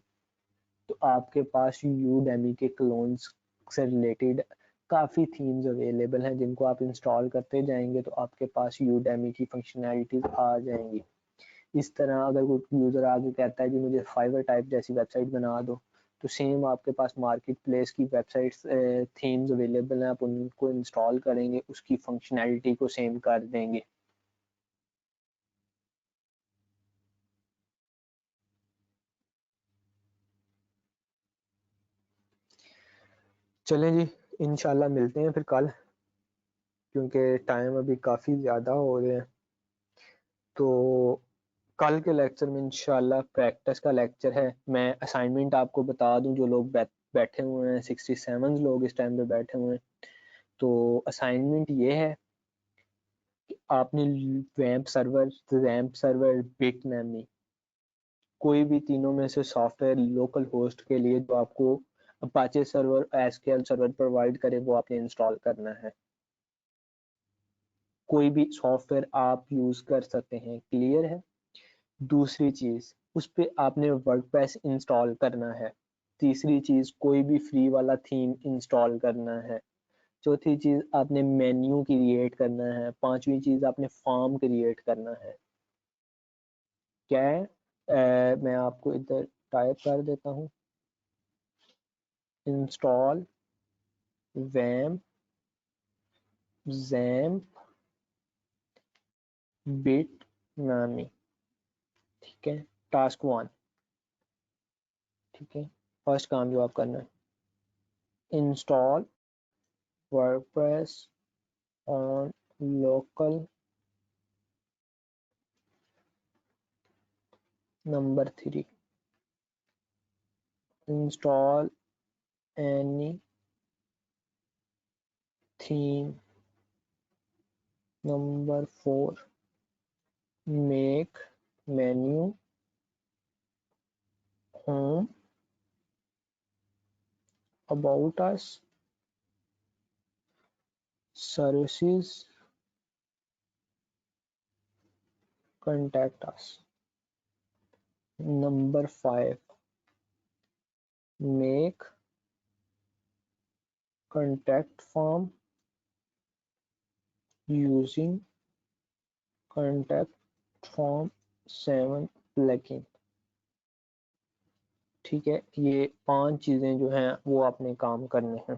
तो आपके पास यूडेमी के क्लोन्स से रिलेटेड काफ़ी थीम्स अवेलेबल हैं जिनको आप इंस्टॉल करते जाएंगे तो आपके पास यूडेमी की फंक्शनैलिटीज आ जाएंगी। इस तरह अगर कोई यूज़र आगे कहता है कि मुझे फाइवर टाइप जैसी वेबसाइट बना दो, तो सेम आपके पास मार्केट प्लेस की वेबसाइट्स थीम्स अवेलेबल हैं, आप उनको इंस्टॉल करेंगे, उसकी फंक्शनैलिटी को सेम कर देंगे। चलें जी, इंशाल्लाह मिलते हैं फिर कल, क्योंकि टाइम अभी काफ़ी ज़्यादा हो रहे हैं। तो कल के लेक्चर में इंशाल्लाह प्रैक्टिस का लेक्चर है। मैं असाइनमेंट आपको बता दूं, जो लोग बैठे हुए हैं 67 लोग इस टाइम पे बैठे हुए हैं, तो असाइनमेंट ये है कि आपने रैम्प सर्वर बिटनैमी कोई भी तीनों में से सॉफ्टवेयर लोकल होस्ट के लिए जो आपको Apache server SQL server provide करे वो आपने इंस्टॉल करना है। कोई भी सॉफ्टवेयर आप यूज कर सकते हैं, क्लियर है। दूसरी चीज उस पे आपने वर्डप्रेस इंस्टॉल करना है। तीसरी चीज कोई भी फ्री वाला थीम इंस्टॉल करना है। चौथी चीज आपने मेन्यू क्रिएट करना है। पांचवी चीज आपने फॉर्म क्रिएट करना है। क्या है मैं आपको इधर टाइप कर देता हूँ, इंस्टॉल वैम्प जैम्प बिटनामी, ठीक है। टास्क 1, ठीक है। फर्स्ट काम जो आप करना है, install WordPress on local Number 3, install any theme. Number 4, make menu, home, about us, services, contact us. Number 5, make contact form using contact form 7 plugin. ठीक है, ये 5 चीजें जो हैं वो आपने काम करने हैं।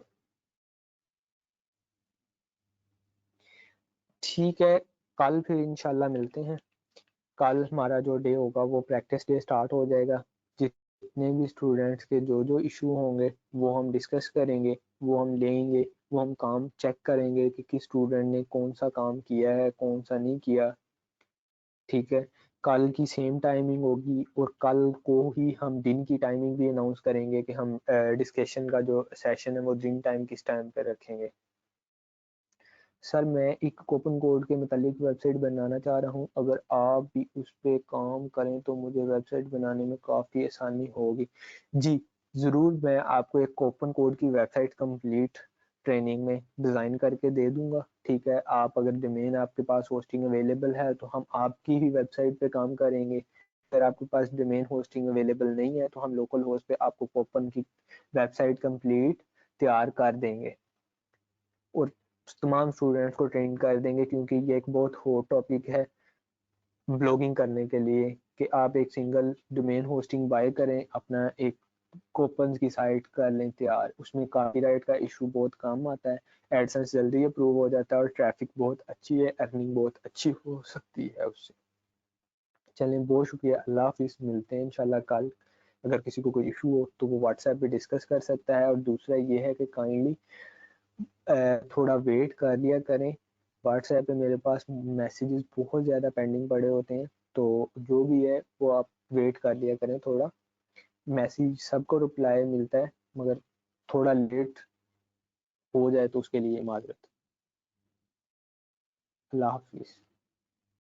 ठीक है, कल फिर इंशाल्लाह मिलते हैं। कल हमारा जो डे होगा वो प्रैक्टिस डे स्टार्ट हो जाएगा। जितने भी स्टूडेंट्स के जो जो इशू होंगे वो हम डिस्कस करेंगे, वो हम लेंगे, वो हम काम चेक करेंगे कि किस स्टूडेंट ने कौन सा काम किया है, कौन सा नहीं किया। ठीक है, कल की सेम टाइमिंग होगी और कल को ही हम दिन की टाइमिंग भी अनाउंस करेंगे कि हम डिस्कशन का जो सेशन है वो दिन टाइम किस टाइम पे रखेंगे। सर मैं एक कूपन कोड के मतलब वेबसाइट बनाना चाह रहा हूँ, अगर आप भी उस पर काम करें तो मुझे वेबसाइट बनाने में काफ़ी आसानी होगी। जी ज़रूर, मैं आपको एक कूपन कोड की वेबसाइट कंप्लीट ट्रेनिंग में डिज़ाइन करके दे दूंगा। ठीक है, आप अगर डोमेन आपके पास होस्टिंग अवेलेबल है तो हम आपकी ही वेबसाइट पे काम करेंगे। अगर आपके पास डोमेन होस्टिंग अवेलेबल नहीं है तो हम लोकल होस्ट पे आपको कूपन की वेबसाइट कंप्लीट तैयार कर देंगे और तमाम स्टूडेंट्स को ट्रेन कर देंगे, क्योंकि ये एक बहुत हॉट टॉपिक है ब्लॉगिंग करने के लिए कि आप एक सिंगल डोमेन होस्टिंग बाय करें, अपना एक कूपन की साइट कर लें तैयार। उसमें कॉपीराइट का इशू बहुत कम आता है, एडसेंस जल्दी अप्रूव हो जाता है और ट्रैफिक बहुत अच्छी है, अर्निंग बहुत अच्छी हो सकती है उससे। चलें, बहुत शुक्रिया, अल्लाह हाफिज़, मिलते हैं इंशाल्लाह कल। अगर किसी को कोई इशू हो तो वो व्हाट्सएप पे डिस्कस कर सकता है। और दूसरा ये है कि काइंडली थोड़ा वेट कर लिया करें। व्हाट्सएप पे मेरे पास मैसेजेस बहुत ज़्यादा पेंडिंग पड़े होते हैं, तो जो भी है वो आप वेट कर लिया करें थोड़ा। मैसेज सबको रिप्लाई मिलता है, मगर थोड़ा लेट हो जाए तो उसके लिए माजरत। अल्लाह हाफिज़।